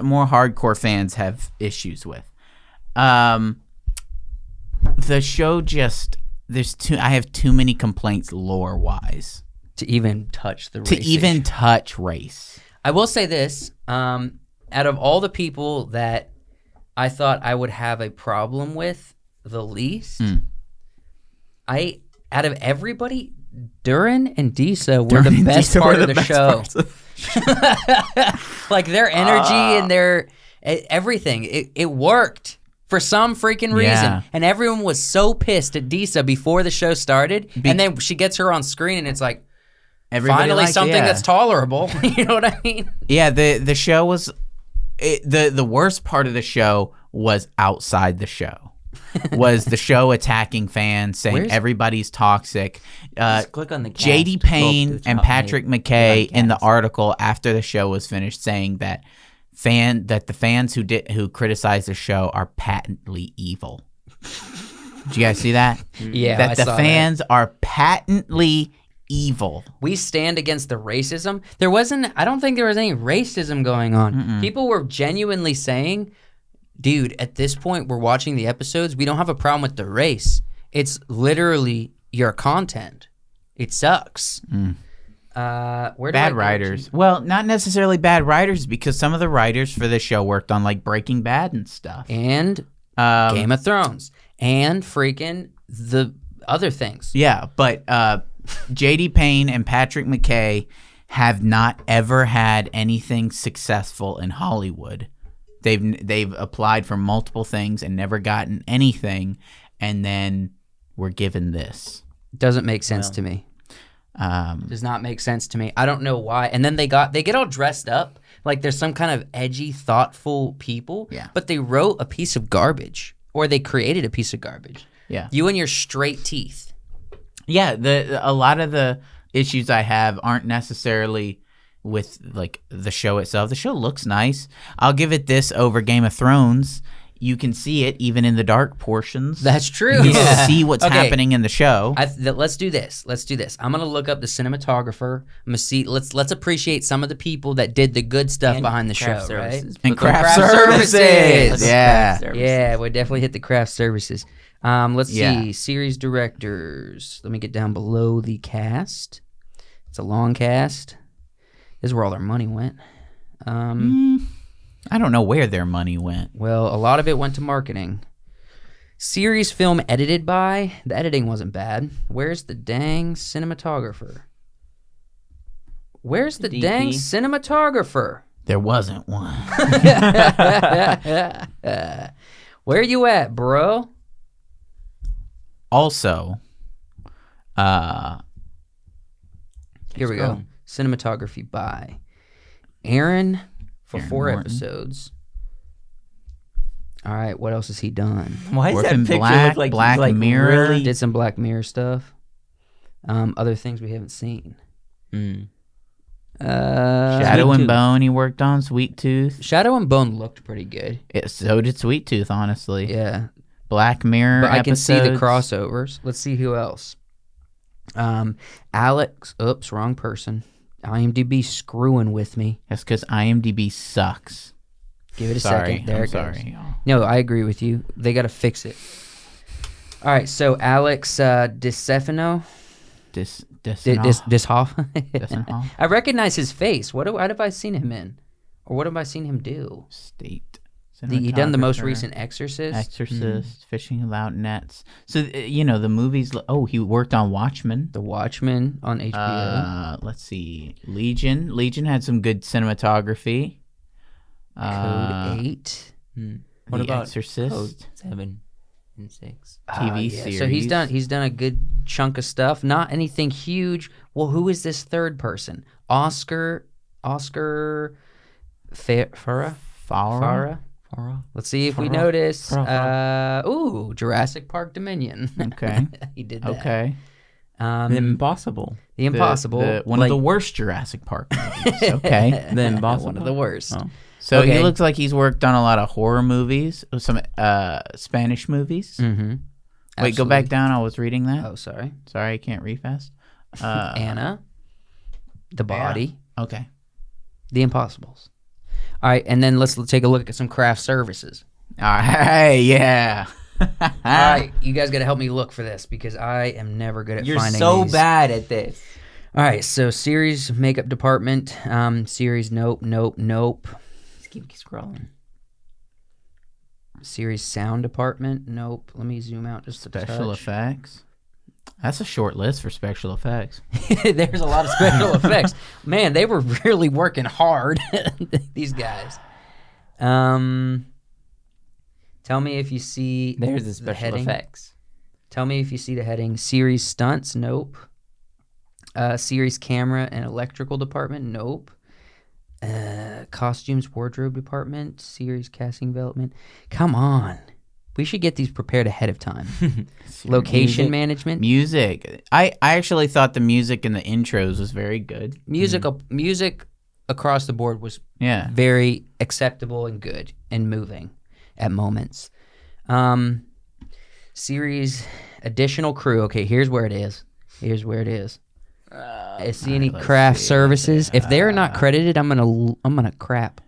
more hardcore fans have issues with. The show just I have too many complaints lore wise to even touch the race. To even touch race. I will say this: out of all the people that I thought I would have a problem with the least, out of everybody, Durin and Disa were the best part of the show. Like their energy and their everything, it worked for some freaking reason. And everyone was so pissed at Disa before the show started, and then she gets her on screen, and it's like, finally something that's tolerable. You know what I mean? Yeah, the show was the worst part of the show was outside the show. Was the show attacking fans, saying everybody's toxic. Click on the cast. JD Payne and Patrick McKay in the article after the show was finished saying that the fans who criticized the show are patently evil. Did you guys see that? Yeah, that the fans are patently evil. We stand against the racism. I don't think there was any racism going on. People were genuinely saying dude, at this point, we're watching the episodes. We don't have a problem with the race. It's literally your content. It sucks. Where do Bad I go writers. to? Well, not necessarily bad writers, because some of the writers for this show worked on like Breaking Bad and stuff. And Game of Thrones. And freaking the other things. Yeah, but J.D. Payne and Patrick McKay have not ever had anything successful in Hollywood. They've applied for multiple things and never gotten anything, and then were given this. Doesn't make sense to me. Does not make sense to me. I don't know why. And then they get all dressed up like there's some kind of edgy, thoughtful people. Yeah. But they wrote a piece of garbage, or they created a piece of garbage. Yeah. You and your straight teeth. Yeah, a lot of the issues I have aren't necessarily with like the show itself. The show looks nice. I'll give it this over Game of Thrones. You can see it even in the dark portions. That's true. You can see what's happening in the show. Let's do this. I'm gonna look up the cinematographer. I'm gonna see. Let's appreciate some of the people that did the good stuff behind the show, craft services. right? And Craft services. services. Yeah. Yeah, we definitely hit the craft services. Let's see. Series directors. Let me get down below the cast. It's a long cast. This is where all their money went. I don't know where their money went. Well, a lot of it went to marketing. Series film edited by. The editing wasn't bad. Where's the dang cinematographer? Where's the dang cinematographer? There wasn't one. Where you at, bro? Also, Here we go. Cinematography by Aaron for Aaron 4 Norton. episodes. All right, what else has he done? Why does that Orphan picture Black, look like Black he's, like, Mirror. really? Did some Black Mirror stuff. Other things we haven't seen. Shadow Sweet and Tooth. Bone he worked on, Sweet Tooth. Shadow and Bone looked pretty good. So did Sweet Tooth, honestly. Yeah. Black Mirror But I can see the episodes. crossovers. Let's see who else. Alex. Oops, wrong person. IMDb screwing with me. That's because IMDb sucks. Give it a Sorry, second. There I'm it goes. sorry. y'all. No, I agree with you. They got to fix it. All right, so Alex DiStefano. Dishoff. Dissenhoff? I recognize his face. What have I seen him in? Or what have I seen him do? State. He done the most cinematographer, recent Exorcist. Exorcist, Fishing Without Nets. So, the movies. Oh, he worked on Watchmen. The Watchmen on HBO. Let's see. Legion. Legion had some good cinematography. Code 8. What The about Exorcist? Code 7 and 6? TV Yeah. series. So he's done a good chunk of stuff. Not anything huge. Well, who is this third person? Oscar Farah? Farah? Let's see if we Farah. notice. Farah. Jurassic Park Dominion. Okay. He did that. Okay. The Impossible. The Impossible. One of the worst Jurassic Park movies. Okay. The Impossible. One of the worst. Oh. So Okay. he looks like he's worked on a lot of horror movies, some Spanish movies. Mm-hmm. Wait, go back down. I was reading that. Oh, sorry. Sorry, I can't read fast. Anna. The Body. Okay. The Impossibles. All right, and then let's take a look at some craft services. All right. Yeah. All right, you guys got to help me look for this because I am never good at You're finding so these. bad at this. All right, so series makeup department, series nope. Just keep scrolling. Series sound department, nope. Let me zoom out just a Special touch. effects. That's a short list for special effects. There's a lot of special effects. Man, they were really working hard. These guys. Tell me if you see. There's the special heading. effects. Tell me if you see the heading. Series stunts, nope. Series camera and electrical department, nope. Costumes, wardrobe department, series casting development. Come on. We should get these prepared ahead of time. Location Music. management. Music. I actually thought the music in the intros was very good. Music across the board was Yeah. very acceptable and good and moving at moments. Series additional crew. Okay, here's where it is. I see any let's craft see, services. If they're not credited, I'm gonna crap.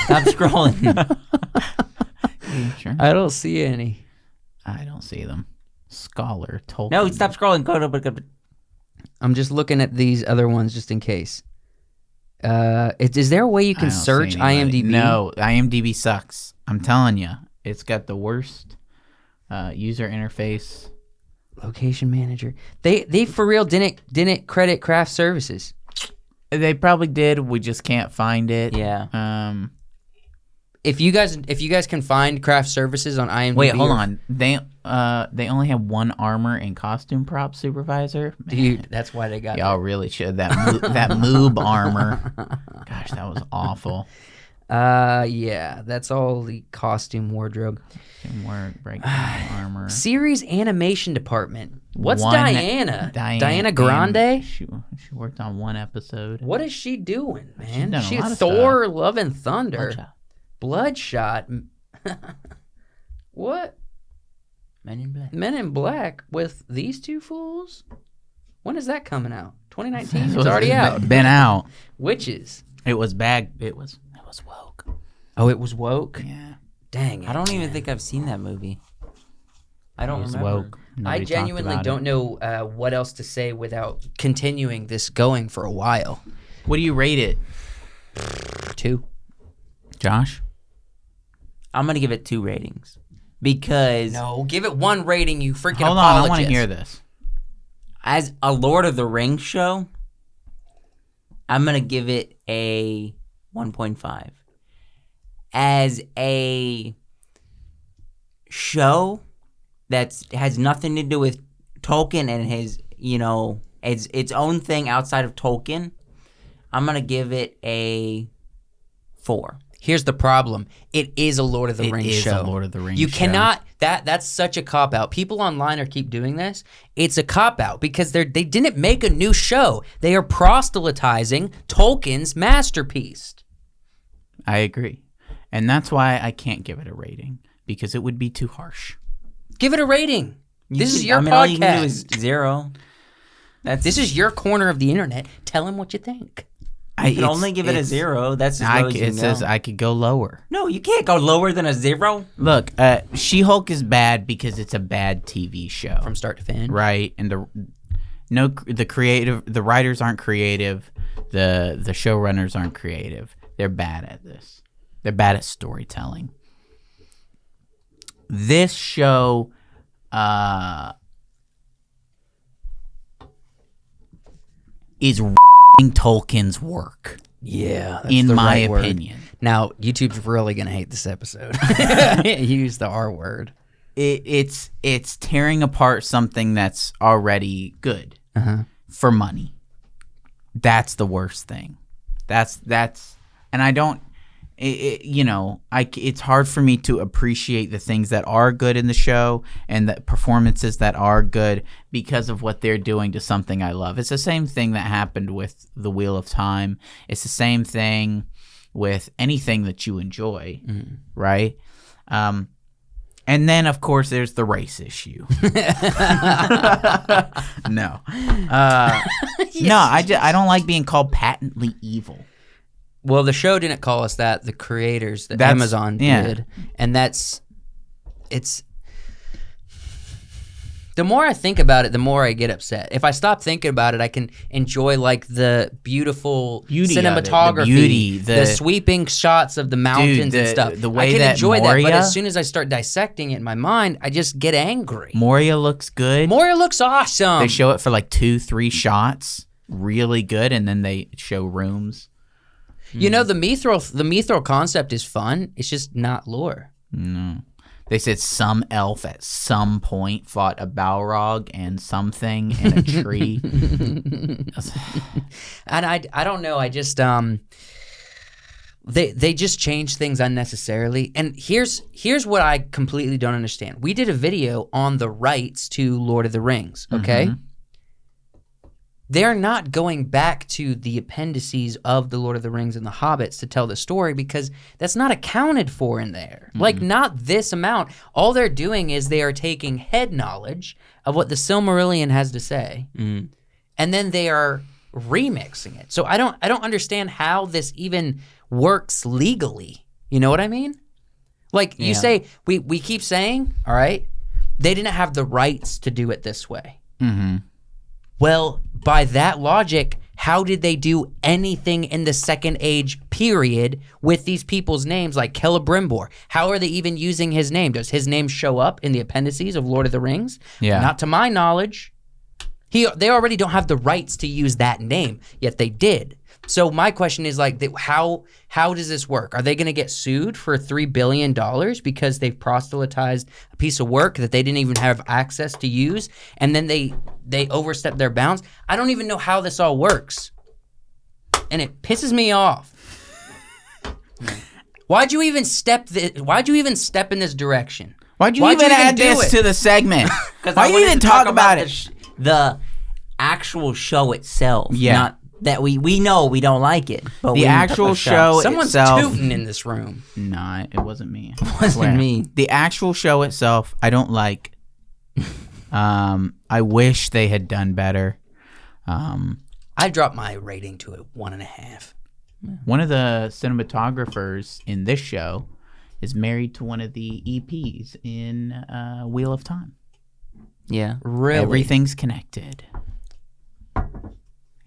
Stop scrolling. Sure. I don't see any. I don't see them. Scholar Tolkien. No, stop scrolling. Go. I'm just looking at these other ones just in case. Is there a way you I can don't see search anybody. IMDb? No, IMDb sucks. I'm telling you, it's got the worst user interface. Location manager. They for real didn't credit craft services. They probably did. We just can't find it. Yeah. If you guys can find craft services on IMDb. Wait, hold on. They only have one armor and costume prop supervisor. Man, Dude, that's why they got y'all really should that moob armor. Gosh, that was awful. Yeah, that's all the costume wardrobe. Breakdown armor. Series animation department. What's One- Diana? Diana Grande? She worked on one episode. What is she doing, man? done a She's lot of Thor, Love and Thunder. Bloodshot. Bloodshot. What? Men in Black. Men in Black with these two fools? When is that coming out? 2019? It It's was already out. Been out. Witches. It was bad. It was woke. Oh, it was woke? Yeah. Dang it. I don't even man. think I've seen that movie. I don't It was remember. woke. I Nobody talked genuinely about don't it. know what else to say without continuing this going for a while. What do you rate it, 2. Josh? I'm gonna give it 2 ratings because No, give it 1 rating, you freaking Hold on, I want to apologist. hear this. as a Lord of the Rings show, I'm gonna give it a 1.5. As a show that has nothing to do with Tolkien and his, its own thing outside of Tolkien, I'm gonna give it a 4. Here's the problem. It is a Lord of the Rings is show. a Lord of the Rings You show. cannot that's such a cop out. People online are keep doing this. It's a cop out because they didn't make a new show. They are proselytizing Tolkien's masterpiece. I agree. And that's why I can't give it a rating, because it would be too harsh. Give it a rating. This is your podcast. All you can do is 0. This is your corner of the internet. Tell him what you think. You can only give it a 0. That's as low as you It can says go. I could go lower. No, you can't go lower than a 0. Look, She-Hulk is bad because it's a bad TV show, From start to finish. right? And the writers aren't creative, the showrunners aren't creative. They're bad at this. They're bad at storytelling. This show is Tolkien's work, Yeah, that's in the my right word. opinion. Now, YouTube's really going to hate this episode. Use the R word. It's tearing apart something that's already good for money. That's the worst thing. That's and I don't. It's hard for me to appreciate the things that are good in the show and the performances that are good because of what they're doing to something I love. It's the same thing that happened with The Wheel of Time. It's the same thing with anything that you enjoy, right? And then, of course, there's the race issue. No. No, I don't like being called patently evil. Well, the show didn't call us that. The creators, Amazon did. And it's... The more I think about it, the more I get upset. If I stop thinking about it, I can enjoy like the beauty cinematography, of it, the beauty, the sweeping shots of the mountains and stuff. the way I can that enjoy that, but Moria- as soon as I start dissecting it in my mind, I just get angry. Moria looks good. Moria looks awesome. They show it for like 2-3 shots, really good, and then they show rooms. You know, the Mithril concept is fun. It's just not lore. No. They said some elf at some point fought a Balrog and something in a tree. And I don't know. I just they just change things unnecessarily. And here's what I completely don't understand. We did a video on the rights to Lord of the Rings. Okay. They're not going back to the appendices of The Lord of the Rings and The Hobbits to tell the story because that's not accounted for in there. Like, not this amount. All they're doing is they are taking head knowledge of what the Silmarillion has to say, and then they are remixing it. So I don't understand how this even works legally. You know what I mean? Like you say, we keep saying, all right, they didn't have the rights to do it this way. Mm-hmm. Well, by that logic, how did they do anything in the Second Age period with these people's names like Celebrimbor? How are they even using his name? Does his name show up in the appendices of Lord of the Rings? Yeah. Not to my knowledge. They already don't have the rights to use that name, yet they did. So my question is like, how does this work? Are they going to get sued for $3 billion because they've proselytized a piece of work that they didn't even have access to use, and then they overstep their bounds? I don't even know how this all works, and it pisses me off. Why'd you even step in this direction? Why'd you even add this to the segment? Why you even talk about it? The actual show itself. Yeah. Not that we know we don't like it, but The actual show Someone's itself. tooting in this room. Nah, it wasn't me. It wasn't me. The actual show itself, I don't like. I wish they had done better. I dropped my rating to a 1.5. One of the cinematographers in this show is married to one of the EPs in Wheel of Time. Yeah. Really? Everything's connected.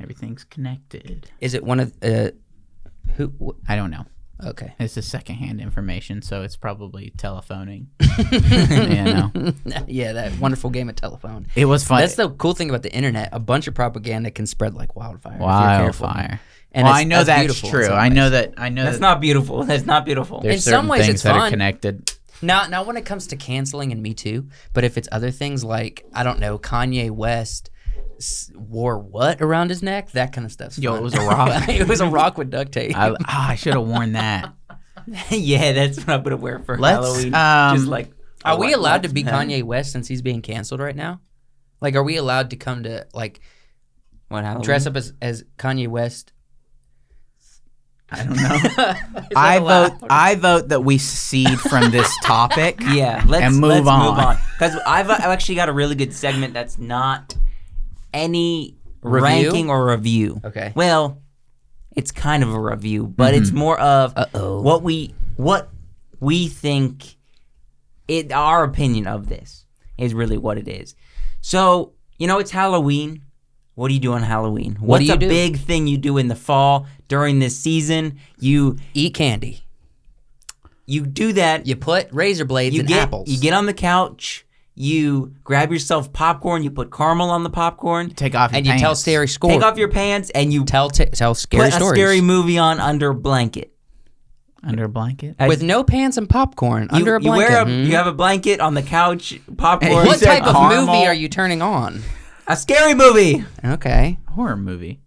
Everything's connected. Is it one of who? I don't know. Okay. It's a secondhand information, so it's probably telephoning. Yeah, no. Yeah, that wonderful game of telephone. It was fun. That's the cool thing about the internet. A bunch of propaganda can spread like wildfire. If you're careful. Wildfire. And Well, I know that's beautiful in true. some I know ways. that. I know That's that not beautiful. That's not beautiful. there's in certain some ways things it's that are fun. connected. Not when it comes to canceling and Me Too, but if it's other things like, I don't know, Kanye West wore what around his neck, that kind of stuff. Yo, it was a rock. It was a rock with duct tape. I should have worn that. Yeah, that's what I'm gonna wear for Let's, Halloween. Just like, Are we allowed to be him. Kanye West since he's being canceled right now? Like, are we allowed to come to, like, What Halloween? dress up as Kanye West? I don't know. I vote that we secede from this topic. Yeah, let's move on. Because I've actually got a really good segment that's not any Review? ranking or review. Okay. Well, it's kind of a review, but it's more of what we think. Our opinion of this is really what it is. So it's Halloween. What do you do on Halloween? What do What's you a do? big thing you do in the fall during this season? You Eat candy. do that. You put razor blades in apples. You get on the couch. You grab yourself popcorn. You put caramel on the popcorn. Take off your and you tell pants. scary stories. Take off your pants and you Tell scary put stories. a scary movie on under a blanket. Under a blanket. With no pants and popcorn under a You blanket. you have a blanket on the couch, popcorn. Hey, What said type of caramel. movie are you turning on? A scary movie. Okay. Horror movie.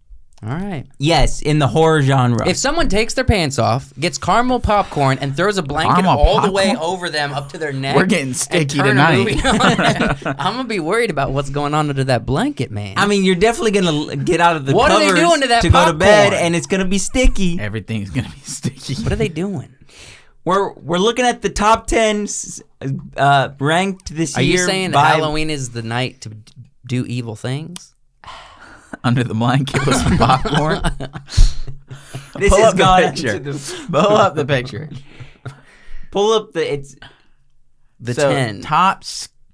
All right. Yes, in the horror genre. If someone takes their pants off, gets caramel popcorn, and throws a blanket Caramel all the way popcorn? over them up to their neck, We're getting and sticky turn a tonight. movie on, I'm gonna be worried about what's going on under that blanket, man. I mean, you're definitely gonna get out of the What are they covers doing to that go to bed, popcorn? and it's gonna be sticky. Everything's gonna be sticky. what are they doing? We're looking at the top 10 ranked this Are year. you saying by Halloween is the night to do evil things? Under the blanket with some popcorn. This Pull has up the gone picture. into the Pull up the picture. pull up the it's The So, 10. top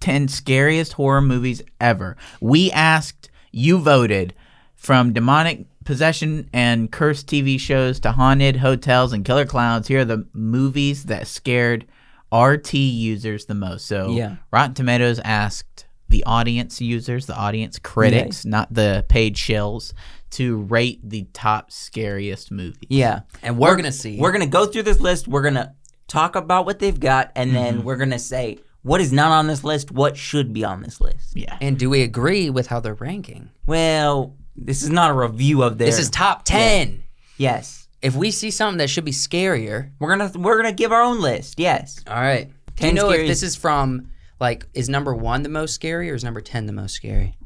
10 scariest horror movies ever. We asked, you voted, from demonic possession and cursed TV shows to haunted hotels and killer clowns. Here are the movies that scared RT users the most. So Yeah. Rotten Tomatoes asked the audience users, the audience critics, not the paid shills, to rate the top scariest movies. yeah. And we're gonna see. We're gonna go through this list. We're gonna talk about what they've got, and then we're gonna say what is not on this list, what should be on this list. Yeah. And do we agree with how they're ranking? Well, this is not a review of their. This is top 10. Yes. If we see something that should be scarier, We're gonna give our own list. Yes. all right. Do 10 you know if scary- this is from, like, is number 1 the most scary or is number 10 the most scary?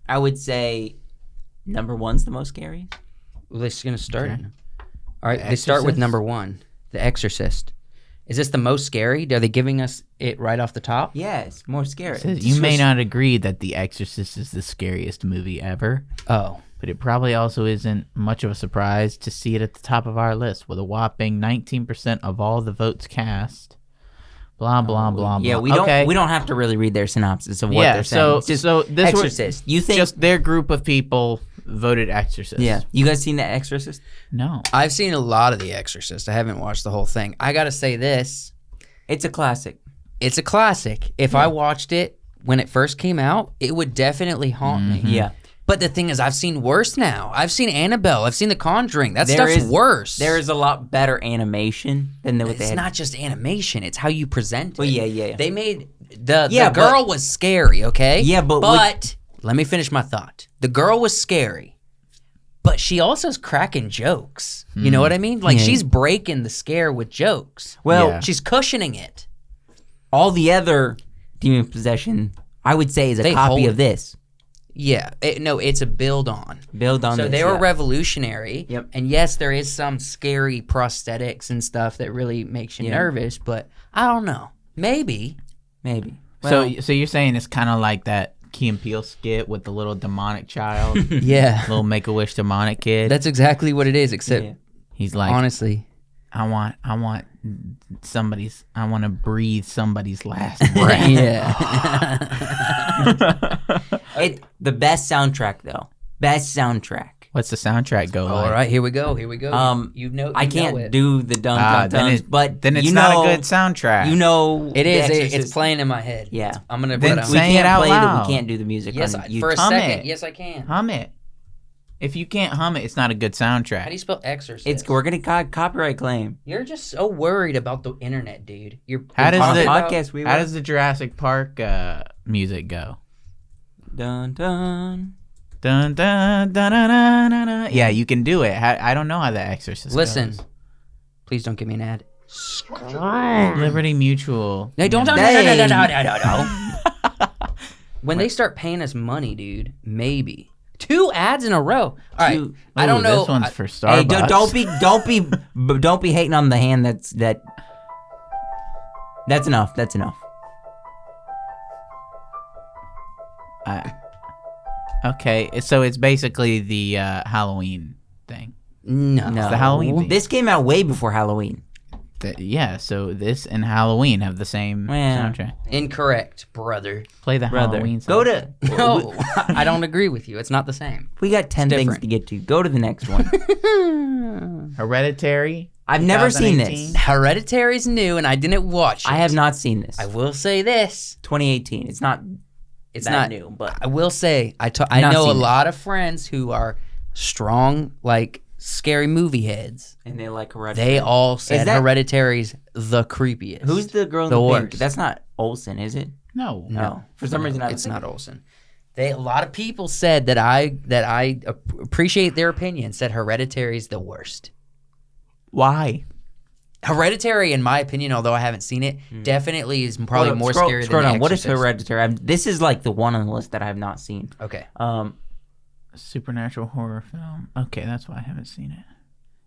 I would say number 1's the most scary. Well, this is gonna start. Okay. All right. The They start with Exorcist? number 1, The Exorcist. Is this the most scary? Are they giving us it right off the top? Yes, more scary. Says, you may not agree that The Exorcist is the scariest movie ever, Oh. but it probably also isn't much of a surprise to see it at the top of our list with a whopping 19% of all the votes cast. Blah blah blah. Yeah, blah. we don't have to really read their synopsis of what they're saying. It's just so this Exorcist. You think just their group of people voted Exorcist? Yeah, you guys seen The Exorcist? No, I've seen a lot of The Exorcist. I haven't watched the whole thing. I gotta say this. It's a classic. It's a classic. If I watched it when it first came out, it would definitely haunt me. Yeah. But the thing is, I've seen worse now. I've seen Annabelle. I've seen The Conjuring. That stuff's worse. There is a lot better animation than what they It's had. not just animation. It's how you present it. Well, yeah. They made... The girl was scary, okay? Yeah, but let me finish my thought. The girl was scary, but she also is cracking jokes. You know what I mean? Like, she's breaking the scare with jokes. Well, she's cushioning it. all the other demon possession, I would say, is a copy of this. Yeah. It's a build on. So they were revolutionary. Yep. And yes, there is some scary prosthetics and stuff that really makes you nervous, but I don't know. Maybe. So you're saying it's kind of like that Key and Peele skit with the little demonic child, Yeah. little Make-A-Wish demonic kid. That's exactly what it is, except He's like, honestly. I want to breathe somebody's last breath. Yeah. The best soundtrack, though. Best soundtrack. What's the soundtrack go like? All right, here we go. I can't do the dun-dun-duns, but then it's not a good soundtrack. It is. It's playing in my head. Yeah. I'm going to Then put it on. We Say it can't out play loud. We can't do the music. Yes, on for a hum second. it. Yes, I can. Hum it. If you can't hum it, it's not a good How soundtrack. do you spell exorcist? We're gonna copyright claim. You're just so worried about the internet, dude. How does the podcast How does the Jurassic Park music go? Dun dun. Dun, dun, dun, dun, dun, dun, dun. Yeah, you can do it. I don't know how the Exorcist Listen, goes. please don't give me an ad. Liberty Mutual. No, don't. No. Dang. When they start paying us money, dude, maybe 2 ads in a row. All right, I don't Ooh, know. This one's for Hey, Starbucks. don't be hating on the hand. That's enough. That's enough. Okay, so it's basically the Halloween thing. No, It's the Halloween thing. This came out way before Halloween. Yeah, so this and Halloween have the same soundtrack. Incorrect, brother. Play the Brother, Halloween go soundtrack. to. No, I don't agree with you. It's not the same. We got 10 things different. to get to. Go to the next one. Hereditary. I've never seen 2018. this. Hereditary's new, and I didn't watch it. I have not seen this. I will say this. 2018. It's not. It's that not new, but I will say I not know a seen it. lot of friends who are strong, like scary movie heads. and they like Hereditary. They all said that- Hereditary's the creepiest. Who's the girl in The the pink? worst. That's not Olsen, is it? No. No, For some reason, I it's was not Olsen. A lot of people said that I appreciate their opinion. Said Hereditary's the worst. Why? Hereditary, in my opinion, although I haven't seen it, definitely is probably more scary Scroll than down. The What is Exorcist. Hereditary? This is like the one on the list that I have not seen. Okay. Supernatural horror film. Okay, that's why I haven't seen it.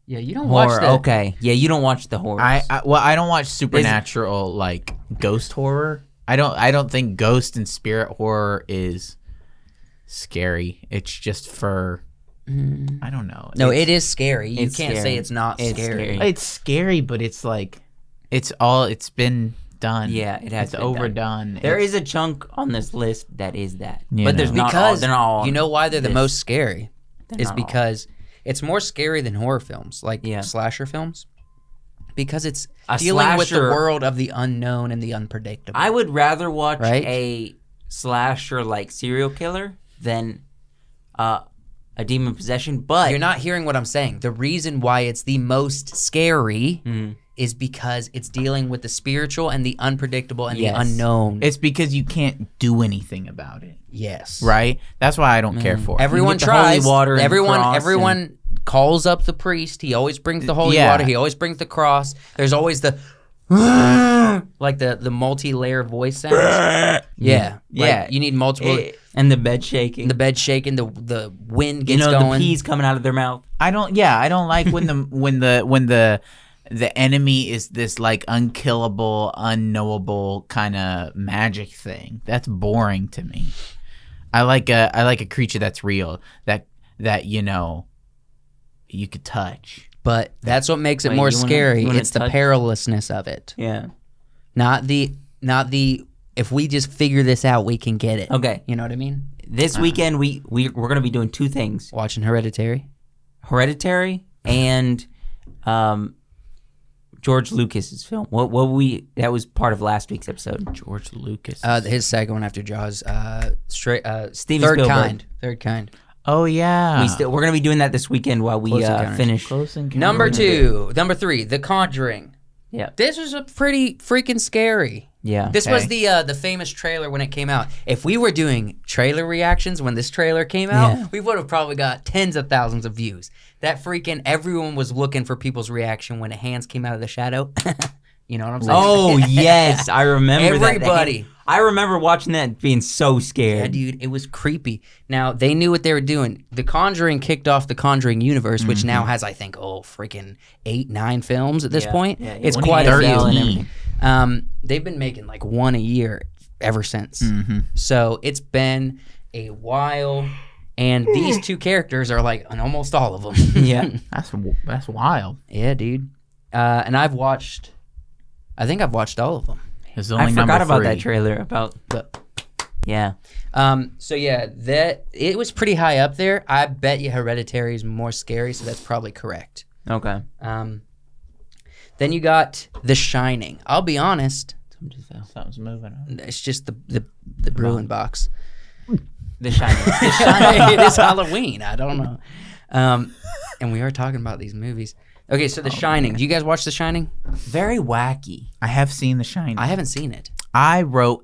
Yeah, you don't Horror. watch the... Okay. Yeah, you don't watch the horrors. I don't watch supernatural like ghost horror. I don't think ghost and spirit horror is scary. It's just for I don't know. No, it is scary. You it's can't scary. say it's not It's scary. scary. It's scary, but it's like it's been done. Yeah, it has It's been done. overdone. There is a chunk on this list that is that, You but there's know. not Because all. They're not all. you know why they're the this. most scary They're is not all. because it's more scary than horror films, like Yeah. slasher films, because it's A dealing with the slasher- world of the unknown and the unpredictable. I would rather watch Right? a slasher like serial killer than a demon possession. But You're not hearing what I'm saying. The reason why it's the most scary Mm-hmm. is because it's dealing with the spiritual and the unpredictable and Yes. the unknown. It's because you can't do anything about it, yes. right? That's why I don't care for it. Everyone get the holy tries. water and the everyone cross everyone calls up the priest. He always brings the holy Yeah. water. He always brings the cross. There's always the like the multi-layer voice sounds. Yeah. Yeah. Like, you need multiple and the bed shaking. the bed shaking, the wind you gets know going. the peas coming out of their mouth. I don't like when the enemy is this like unkillable, unknowable kind of magic thing. That's boring to me. I like a creature that's real, that that, you could touch. But that's what makes it Wait, more you wanna- scary. you wanna It's the touch- perilousness of it. Yeah. Not the if we just figure this out, we can get it. Okay. You know what I mean? This weekend we're gonna be doing 2 things: Watching Hereditary. Hereditary and George Lucas's film. That was part of last week's episode. George Lucas. His second one after Jaws. Steven Third Spielberg. Kind. Third Kind. Oh yeah. We're gonna be doing that this weekend while we Close Encounters. finish. Close Encounters. Number 3, The Conjuring. Yeah. This was a pretty freaking scary. Yeah. This Okay. was the famous trailer when it came out. If we were doing trailer reactions when this trailer came out, Yeah. we would have probably got tens of thousands of views. That freaking everyone was looking for people's reaction when the hands came out of the shadow. You know what I'm saying? Oh yes, I remember that. Everybody. I remember watching that being so Yeah, scared. dude, it was creepy. Now, they knew what they were doing. The Conjuring kicked off the Conjuring universe, which now has, I think, freaking 8, 9 films at this Yeah, point. yeah, yeah. It's When quite a Annabelle and few. everything. They've been making like one a year ever since. Mm-hmm. So it's been a while, and these 2 characters are like in almost all of them. Yeah. That's wild. Yeah, dude. And I think I've watched all of them. It's only I forgot number about 3. that trailer. About yeah. So yeah, that it was pretty high up there. I bet you Hereditary is more scary, so that's probably correct. Okay. Then you got The Shining. I'll be honest, Something's moving. it's just the Bruin box. The Shining. It is Halloween. I don't know. And we are talking about these movies. Okay, so The Shining. Do you guys watch The Shining? Very wacky. I have seen The Shining. I haven't seen it. I wrote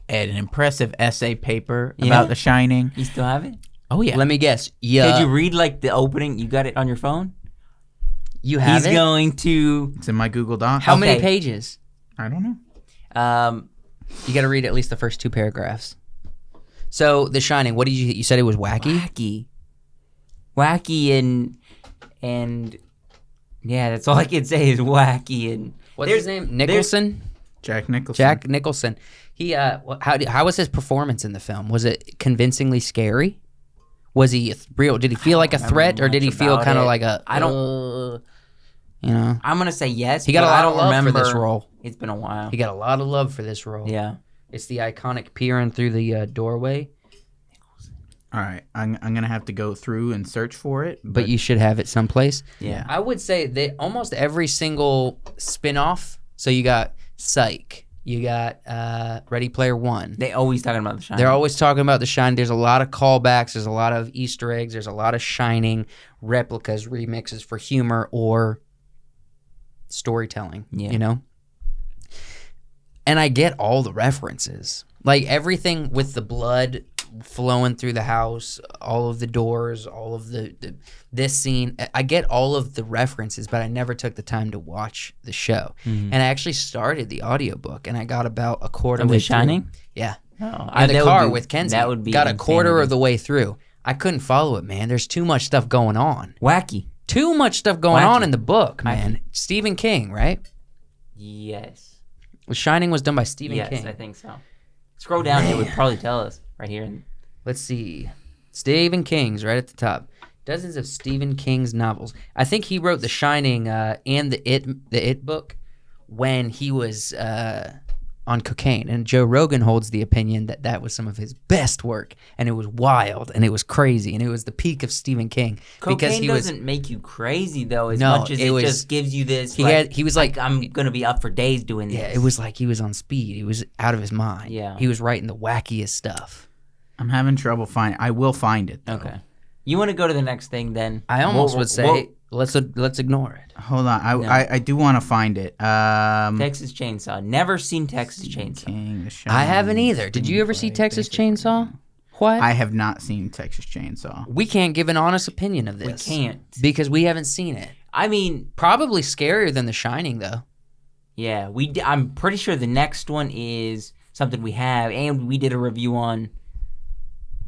an impressive essay paper Yeah? about The Shining. You still have it? Oh yeah. Let me guess. Yeah, Did you read like the opening? You got it on your phone? you have He's it? going to. It's in my Google Doc. How many Okay. pages? I don't know. You got to read at least the first 2 paragraphs. So, The Shining. What did you said it was wacky? Wacky and yeah, that's all I can say is wacky and What's his name? Nicholson. Jack Nicholson. Jack Nicholson. He how was his performance in the film? Was it convincingly scary? Was he real? Did he feel like a threat, or did he much feel about kind of it. like a? I don't. You know, I'm gonna say yes. he got a but lot I of don't love remember. for this role. It's been a while. He got a lot of love for this role. Yeah. It's the iconic peering through the doorway, All right. I'm gonna have to go through and search for it. but you should have it someplace. Yeah. I would say that almost every single spin-off. So you got Psych, you got Ready Player One. They always talking about the Shining. They're always talking about The Shining. There's a lot of callbacks. There's a lot of Easter eggs. There's a lot of Shining replicas, remixes for humor or storytelling. Yeah. You know? And I get all the references. Like everything with the blood flowing through the house, all of the doors, all of this scene. I get all of the references, but I never took the time to watch the show. Mhm. And I actually started the audiobook, and I got about a quarter Of way The Shining? through. Yeah. Oh, In the that would car be- with Kenzie. That would be got a quarter insanity. of the way through. I couldn't follow it, man. There's too much stuff going on. Wacky. Too much stuff going Wacky. on in the book, man. Stephen King, right? Yes. The Shining was done by Stephen Yes, King. I think so. Scroll down. It would probably tell us right here. Let's see. Stephen King's right at the top. Dozens of Stephen King's novels. I think he wrote The Shining and the It book when he was on cocaine. And Joe Rogan holds the opinion that that was some of his best work. And it was wild and it was crazy. And it was the peak of Stephen King. because Cocaine he doesn't make you crazy though, as No, much as it it was- just gives you this. he was like I'm gonna be up for days doing this. Yeah, it was like he was on speed. He was out of his mind. Yeah. He was writing the wackiest stuff. I'm having trouble finding. I will find it. Though. Okay. You want to go to the next thing then? I almost We'll- would say let's ignore it. Hold on. No. I do want to find it. Texas Chainsaw. Never seen Texas Chainsaw. King, The I haven't Shining, either. Did you ever see Screenplay, Texas basic- Chainsaw? What? I have not seen Texas Chainsaw. We can't give an honest opinion of We this. can't. Because we haven't seen it. I mean, Probably scarier than The Shining, though. yeah, I'm pretty sure the next one is something we have, and we did a review on.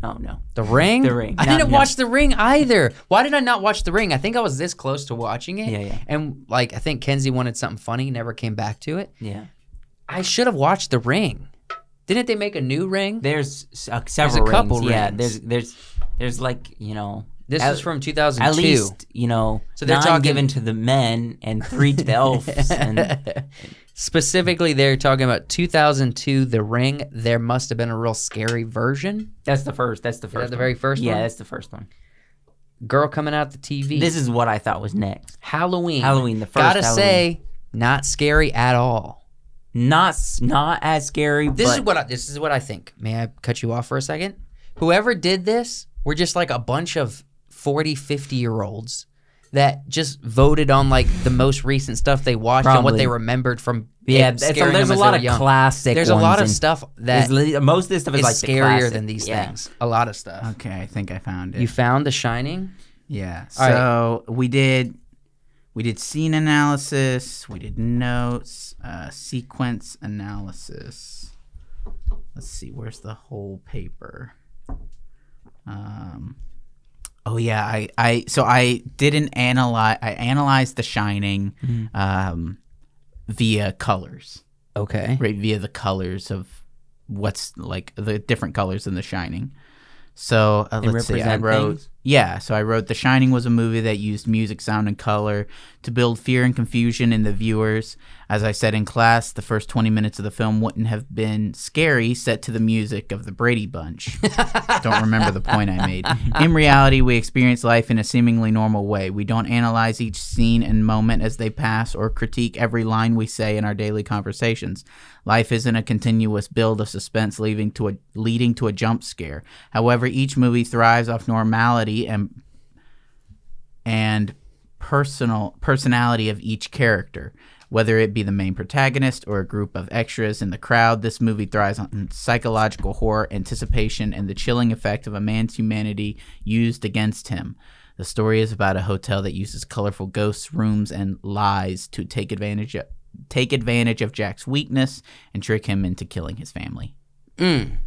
Oh no, The Ring? The Ring. I No, didn't no. watch The Ring either. Why did I not watch The Ring? I think I was this close to watching it. Yeah, yeah. And, I think Kenzie wanted something funny, never came back to it. yeah. I should have watched The Ring. Didn't they make a new Ring? There's several a couple rings. Yeah, rings. there's like This is from 2002. At least, So they're 9 talking- given to the men and 3 to the elves. And Specifically, they're talking about 2002, The Ring. There must have been a real scary version. that's the first. That's the first. Is that the very first Yeah, one? that's the first one. Girl coming out the TV. This is what I thought was next. Halloween. The first Gotta Halloween. say, not scary at all. Not as scary. This but is what I think. May I cut you off for a second? Whoever did this were just like a bunch of 40, 50-year-olds that just voted on like the most recent stuff they watched and what Probably. they remembered from yeah, scaring there's them a as lot they of were young. classic. There's a ones lot of and stuff that most of this stuff is is like the scarier classic. than these Yeah. things. A lot of stuff. Okay, I think I found it. You found The Shining? Yeah. All So we did scene analysis, we did notes, sequence analysis. Let's see, where's the whole paper? Oh yeah, I didn't analyze. I analyzed The Shining via colors, Okay. right? Via the colors of what's like the different colors in The Shining. So let's see. I represent wrote things? So I wrote The Shining was a movie that used music, sound, and color to build fear and confusion in the viewers. As I said in class, the first 20 minutes of the film wouldn't have been scary set to the music of the Brady Bunch. Don't remember the point I made. In reality, we experience life in a seemingly normal way. We don't analyze each scene and moment as they pass or critique every line we say in our daily conversations. Life isn't a continuous build of suspense leading to a jump scare. However, each movie thrives off normality and personality of each character. Whether it be the main protagonist or a group of extras in the crowd, this movie thrives on psychological horror, anticipation, and the chilling effect of a man's humanity used against him. The story is about a hotel that uses colorful ghosts, rooms, and lies to take advantage of Jack's weakness and trick him into killing his family. And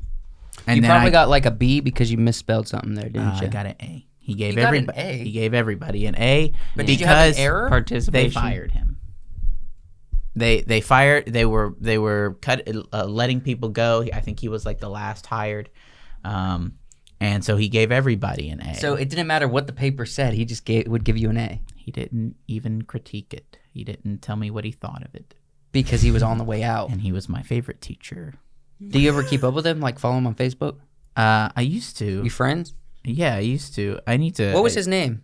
And you then probably got like a B because you misspelled something there, didn't you? I got an A. He gave You got an everybody. A? He gave everybody an A But did you have an because error? they Participation. fired him. They fired. They were letting people go. I think he was like the last hired, and so he gave everybody an A. So it didn't matter what the paper said. He just would give you an A he didn't even critique it. He didn't tell me what he thought of it. because he was on the way out. And he was my favorite teacher. Do you ever keep up with him? Like follow him on Facebook? I used to. You friends? Yeah, I used to. I need to. What was his name?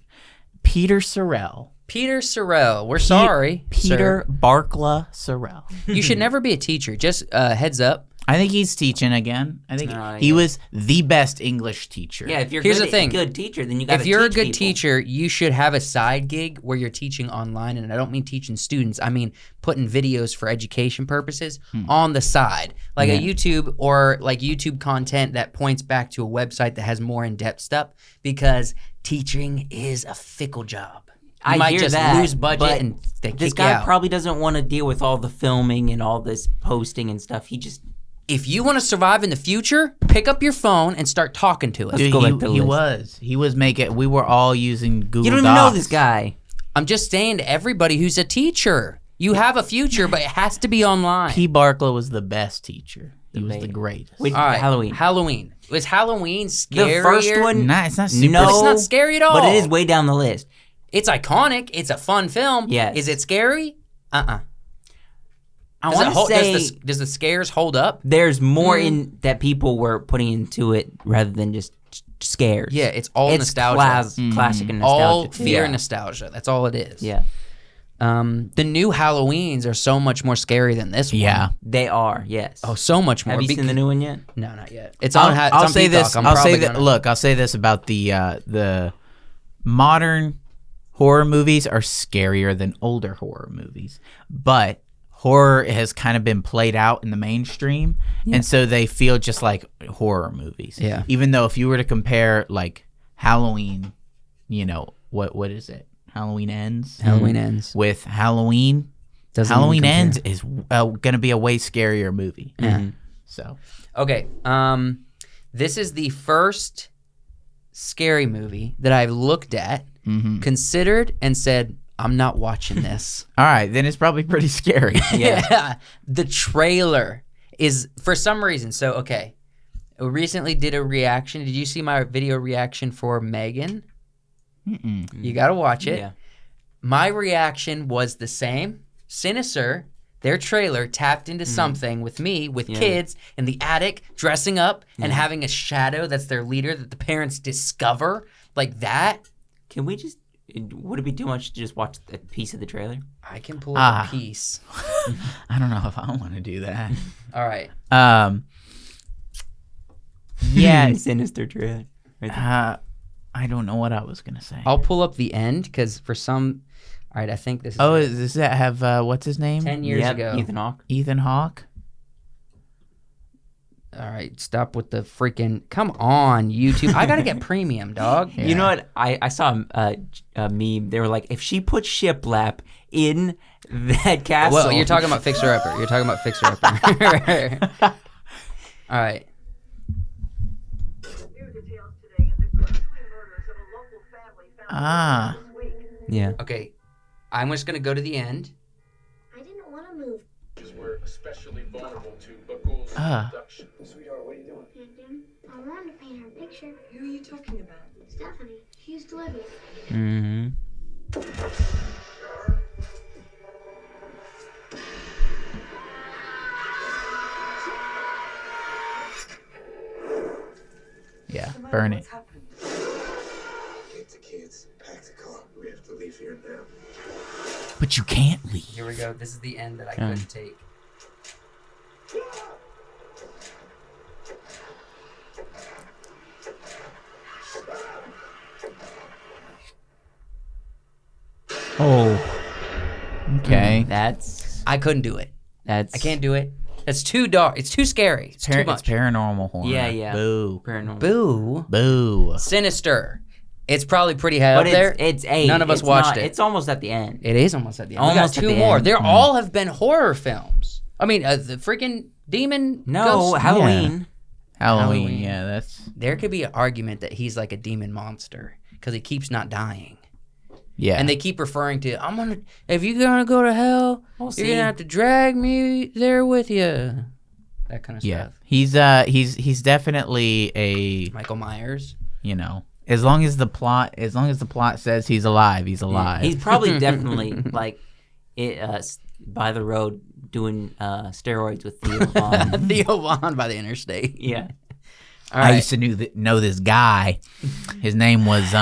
Peter Sorrell. Peter Sorrell. We're sorry, Peter sir. Barkla Sorrell. You should never be a teacher. Just heads up. I think he's teaching again. I think No, he yeah. was the best English teacher. Yeah, if you're Here's good, the thing. good teacher, then you got to If you're a teach good people. teacher, you should have a side gig where you're teaching online. And I don't mean teaching students. I mean putting videos for education purposes on the side. Like a YouTube or like YouTube content that points back to a website that has more in-depth stuff because teaching is a fickle job. You I might hear just that, lose budget but and they This kick you guy out. probably doesn't want to deal with all the filming and all this posting and stuff. He just If you want to survive in the future, pick up your phone and start talking to us. Dude, go back to the he list. was making. We were all using Google. you don't even Docs. know this guy. I'm just saying to everybody who's a teacher, you have a future, but it has to be online. P. Barkla was the best teacher. He was the Debate. greatest. Wait, All right, Halloween. Halloween. Was Halloween scary? The first one, Nah, it's not super. No. It's not scary at all. but it is way down the list. It's iconic. It's a fun film. Yes. Is it scary? I Does, want to say does the scares hold up? there's more in that people were putting into it rather than just scares. Yeah, it's all it's nostalgia. classic and nostalgia. All too. fear Yeah. and nostalgia. That's all it is. Yeah, The new Halloweens are so much more scary than this one. Yeah. they are. Yes. Oh, so much more. have you seen the new one yet? No, not yet. It's on. I'll, It's I'll on say Peacock. this. I'm I'll say probably that. gonna- Look, I'll say this about the modern horror movies are scarier than older horror movies, but horror has kind of been played out in the mainstream, and so they feel just like horror movies. Yeah. Even though if you were to compare like Halloween, you know what is it? Halloween Ends. Halloween Ends. With Halloween. Doesn't Halloween even Ends compare. is going to be a way scarier movie. Yeah. So Okay. This is the first scary movie that I've looked at, considered, and said, I'm not watching this. all right, then it's probably pretty scary. Yeah. The trailer is, for some reason, so, okay. I recently did a reaction. Did you see my video reaction for Megan? You got to watch it. Yeah. My reaction was the same. Sinister, their trailer tapped into something with me, with kids in the attic, dressing up and having a shadow that's their leader that the parents discover. Like that. Can we just... Would it be too much to just watch a piece of the trailer? I can pull up a piece. I don't know if I want to do that. All right. Yeah. Sinister trailer. I don't know what I was gonna say. I'll pull up the end because for some... All right, I think this is... Oh, does that have, what's his name? 10 years ago. Ethan Hawke. Ethan Hawke? All right, stop with the freaking... Come on, YouTube. I got to get premium, dog. Yeah. You know what? I saw a meme. They were like, if she put shiplap in that castle... Well, you're talking about Fixer Upper. You're talking about Fixer Upper. All right. Ah. Yeah. Okay, I'm just going to go to the end. I didn't want to move. We're especially vulnerable to Buckle's Ah. abduction. Sweetheart, what are you doing? I wanted to paint her picture. Who are you talking about? Stephanie, she used to live here. Mm-hmm. Yeah, burn it. What's happened? Get the kids, pack the car. We have to leave here now. But you can't leave. Here we go. This is the end that I couldn't take. Oh. Okay. That's... I couldn't do it. That's... I can't do it. It's too dark. It's too scary. It's too It's much. paranormal horror. Yeah, yeah. Boo. Paranormal. Boo. Boo. Sinister. It's probably pretty high But up there. it's A. None of us It's watched not- it. It's almost at the end. It is almost at the end. Almost we at got two the more. end. They all have been horror films. I mean, the freaking demon. No, ghost. Halloween. Halloween. Halloween. Yeah, that's... There could be an argument that he's like a demon monster because he keeps not dying. Yeah. And they keep referring to, if you're gonna go to hell, We'll you're see. gonna have to drag me there with you. That kind of Yeah. stuff. He's definitely a, Michael Myers. you know, as long as the plot says he's alive, he's alive. He's probably definitely like by the road doing steroids with Theo Vaughn. Theo Vaughn by the interstate. Yeah. All I right. used to know this guy. His name was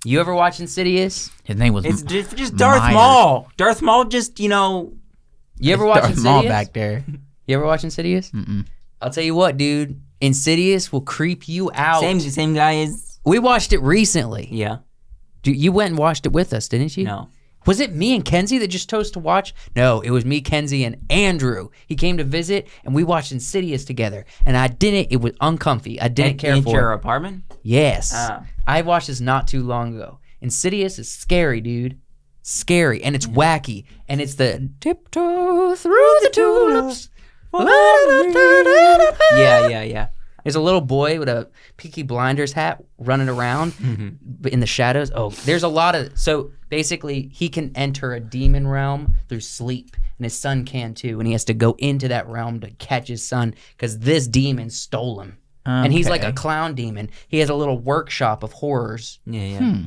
You ever watch Insidious? It's just Darth Myers. Maul. Darth Maul just, you know... You ever watch Darth Insidious? Maul back there. You ever watch Insidious? I'll tell you what, dude. Insidious will creep you out. Same guy as... We watched it recently. Yeah. Dude, you went and watched it with us, didn't you? No. Was it me and Kenzie that just chose to watch? No, it was me, Kenzie, and Andrew. He came to visit, and we watched Insidious together. And it was uncomfy. I didn't care In for your it. apartment? Yes. Ah. I watched this not too long ago. Insidious is scary, dude. Scary. And it's wacky. And it's the tiptoe through the tulips. Yeah. There's a little boy with a Peaky Blinders hat running around but in the shadows. Oh, there's a lot of... So basically, he can enter a demon realm through sleep, and his son can too, and he has to go into that realm to catch his son because this demon stole him. And he's like a clown demon. He has a little workshop of horrors. Yeah.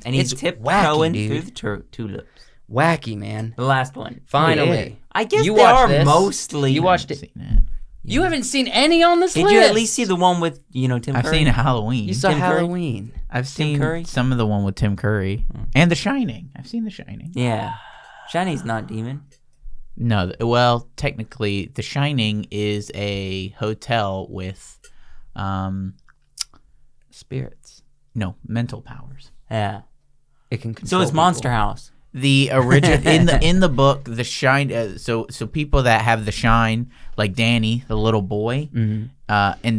And he's It's tiptoeing wacky, through dude. the tulips. Wacky, man. The last one. Finally. I guess You they watched are this. mostly... You watched it. Seen that. You haven't seen any on this Did list. you at least see the one with, Tim Curry? I've seen Halloween. You saw Tim Curry? Halloween. I've seen Curry? some of the one with Tim Curry and The Shining. I've seen The Shining. Yeah. Shiny's not demon. No, well, technically, The Shining is a hotel with, Spirits. no, mental powers. Yeah. It can So control it's Monster people. House. The original in the book, The Shine. So people that have the shine, like Danny, the little boy, and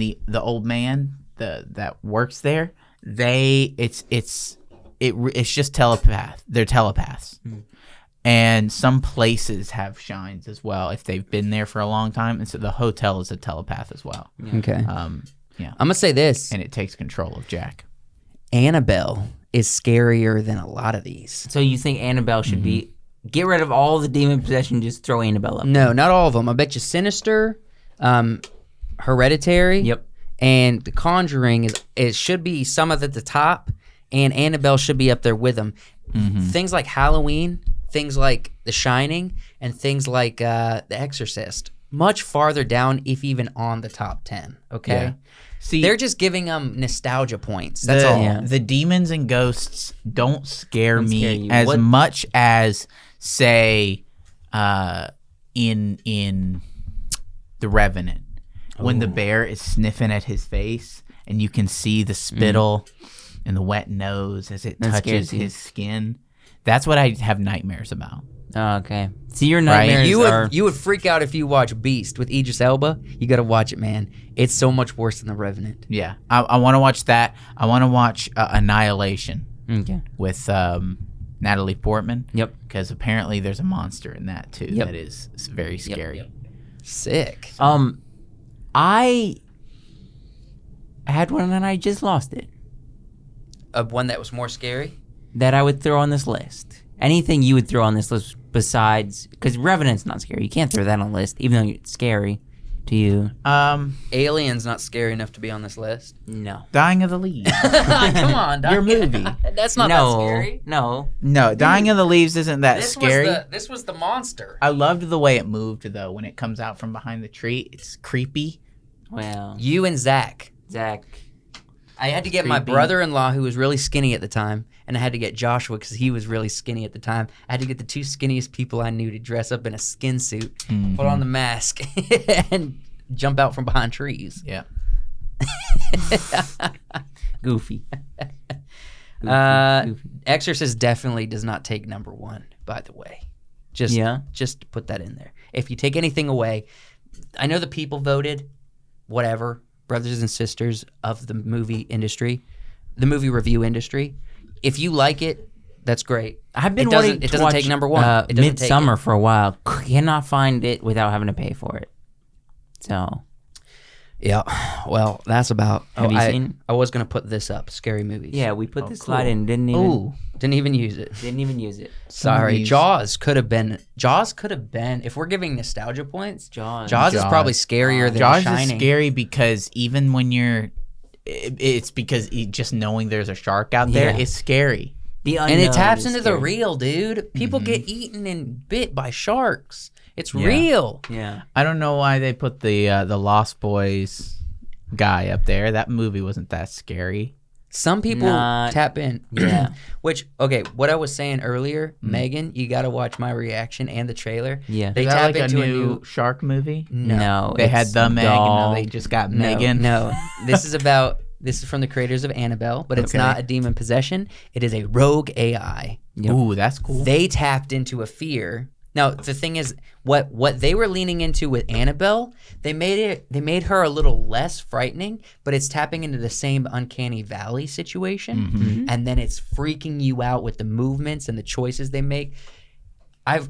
the old man that works there, it's just telepath. They're telepaths. And some places have shines as well if they've been there for a long time. And so the hotel is a telepath as well. Okay. Yeah. I'm going to say this. And it takes control of Jack. Annabelle is scarier than a lot of these. So you think Annabelle should be... Get rid of all the demon possession, just throw Annabelle up. No, not all of them. I bet you Sinister, Hereditary, Yep. and The Conjuring it should be some at the top, and Annabelle should be up there with them. Mm-hmm. Things like Halloween, things like The Shining, and things like The Exorcist, much farther down, if even on the top 10. Okay, Yeah. See, they're just giving them nostalgia points. That's all. Yeah. The demons and ghosts don't scare me scare you. as What- much as, say, in The Revenant, when the bear is sniffing at his face and you can see the spittle and the wet nose as it That touches scares you. his skin. That's what I have nightmares about. Oh, okay. See, your nightmares are... You would freak out if you watch Beast with Idris Elba. You got to watch it, man. It's so much worse than The Revenant. Yeah, I want to watch that. I want to watch Annihilation Okay. with Natalie Portman. Yep. Because apparently there's a monster in that too. Yep. That is very scary. Sick. I had one and I just lost it. One that was more scary. That I would throw on this list. Anything you would throw on this list besides... Because Revenant's not scary. You can't throw that on the list, even though it's scary to you. Alien's not scary enough to be on this list. No. Dying of the Leaves. Come on, Your movie. That's not that scary. No. No, Dying of the Leaves isn't that scary. This was the monster. I loved the way it moved though when it comes out from behind the tree. It's creepy. Well, You and Zach. Zach. I had to get my Creepy. brother-in-law, who was really skinny at the time, and I had to get Joshua because he was really skinny at the time. I had to get the two skinniest people I knew to dress up in a skin suit, put on the mask, and jump out from behind trees. Yeah. Goofy. Goofy. Exorcist definitely does not take number one, by the way. Just to put that in there. If you take anything away, I know the people voted, whatever, brothers and sisters of the movie industry, the movie review industry. If you like it, that's great. I've been It doesn't- wanting it to doesn't watch take number one. It doesn't take Midsummer it. for a while. Cannot find it without having to pay for it. So, Yeah, well, that's about. Have you seen? I was gonna put this up. Scary movies. yeah, we put this cool. slide in. Didn't even use it. didn't even use it. Sorry, these- Jaws could have been. If we're giving nostalgia points, Jaws. is probably scarier than Jaws Shining. is scary because even when you're, it's because just knowing there's a shark out there Yeah. is scary. The And it unknown taps is into the scary. real, dude. People get eaten and bit by sharks. It's Yeah. real. Yeah. I don't know why they put the Lost Boys guy up there. That movie wasn't that scary. Some people Not- tap in. Yeah. Which, okay, what I was saying earlier, Megan, you got to watch my reaction and the trailer. Yeah. They Is that tap like a into new shark movie? No. They had it's the Meg, and now dull. they just got No, Megan. No, this is from the creators of Annabelle, but it's Okay. not a demon possession. It is a rogue AI. Yep. Ooh, that's cool. They tapped into a fear. Now the thing is, what they were leaning into with Annabelle, they made her a little less frightening, but it's tapping into the same uncanny valley situation, and then it's freaking you out with the movements and the choices they make.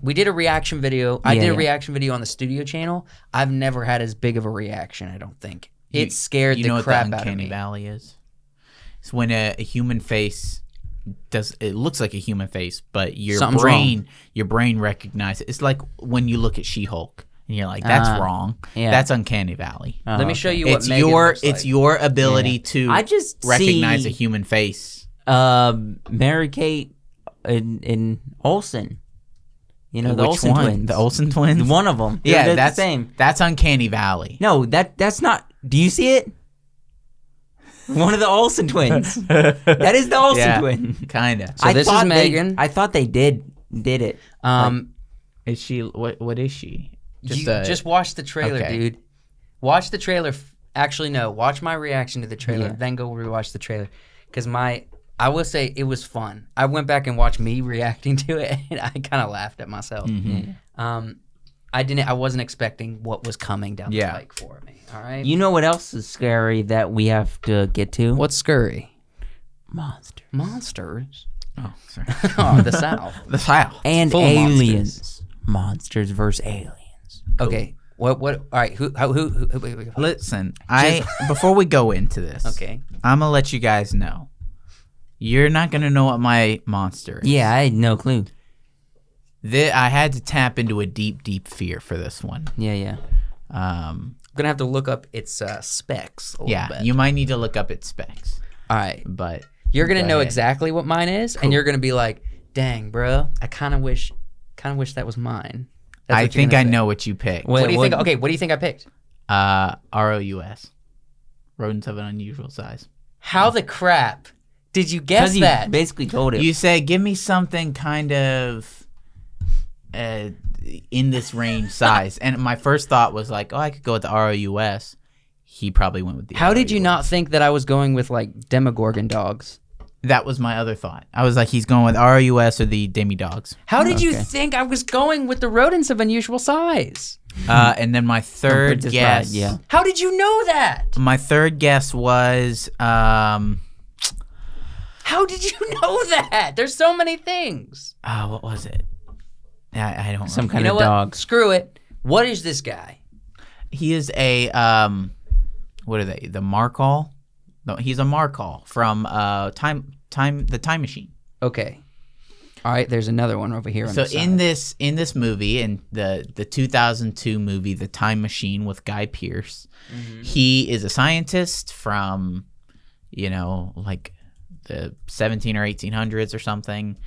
We did a reaction video. I did a reaction video on the studio channel. I've never had as big of a reaction. I don't think it scared you know the what crap the out of uncanny me. valley is? It's when a human face it looks like a human face, but your Something's brain recognizes it. It's like when you look at She-Hulk and you're like, that's wrong. yeah. That's uncanny valley. Let me show you what It's Megan looks like. it's your ability to I just recognize see, a human face. Mary Kate in Olsen. You know, the Which Olsen one? twins. The Olsen twins? One of them. Yeah, They're that's the same. That's uncanny valley. No, that's not. Do you see it? One of the Olsen twins. That is the Olsen Yeah, twin. kinda. So this is Megan. I thought they did it. Is she what is she? Just watch the trailer, okay. dude. Watch the trailer. Actually, no. Watch my reaction to the trailer, Yeah. then go rewatch the trailer. Because I will say it was fun. I went back and watched me reacting to it, and I kind of laughed at myself. I wasn't expecting what was coming down the pike for me. All right. You know what else is scary that we have to get to? What's scurry? Monsters. Monsters. Oh, sorry. Oh, the South. The South. And Full of aliens. Monsters versus aliens. Okay. What? All right. Who? Wait. Listen, before we go into this, Okay. I'm gonna let you guys know. You're not gonna know what my monster is. Yeah, I had no clue. I had to tap into a deep, deep fear for this one. Yeah. I'm gonna have to look up its specs a little bit. You might need to look up its specs. All right. But You're gonna Go know ahead. exactly what mine is, and you're gonna be like, "Dang, bro, I kind of wish that was mine." That's I what you're think gonna I say. know what you picked. What do you think? Okay, what do you think I picked? ROUS. Rodents of an unusual size. How the crap did you guess Because you that? basically told it. You said, give me something kind of in this range size. And my first thought was like, oh, I could go with the ROUS. He probably went with the How did you ROUS. not think that I was going with like Demogorgon dogs? That was my other thought. I was like, he's going with ROUS or the Demi Dogs. How did you Okay. think I was going with the rodents of unusual size? And then my third Princess guess. Bride, yeah. How did you know that? My third guess was How did you know that? There's so many things. what was it? I don't Some remember. kind You know of what? dog. Screw it. What is this guy? He is a what are they? The Markall? No, he's a Markall from the Time Machine. Okay. All right, there's another one over here on So the side. in this movie, in the 2002 movie, The Time Machine with Guy Pearce, he is a scientist from, like the 17 or 1800s or something,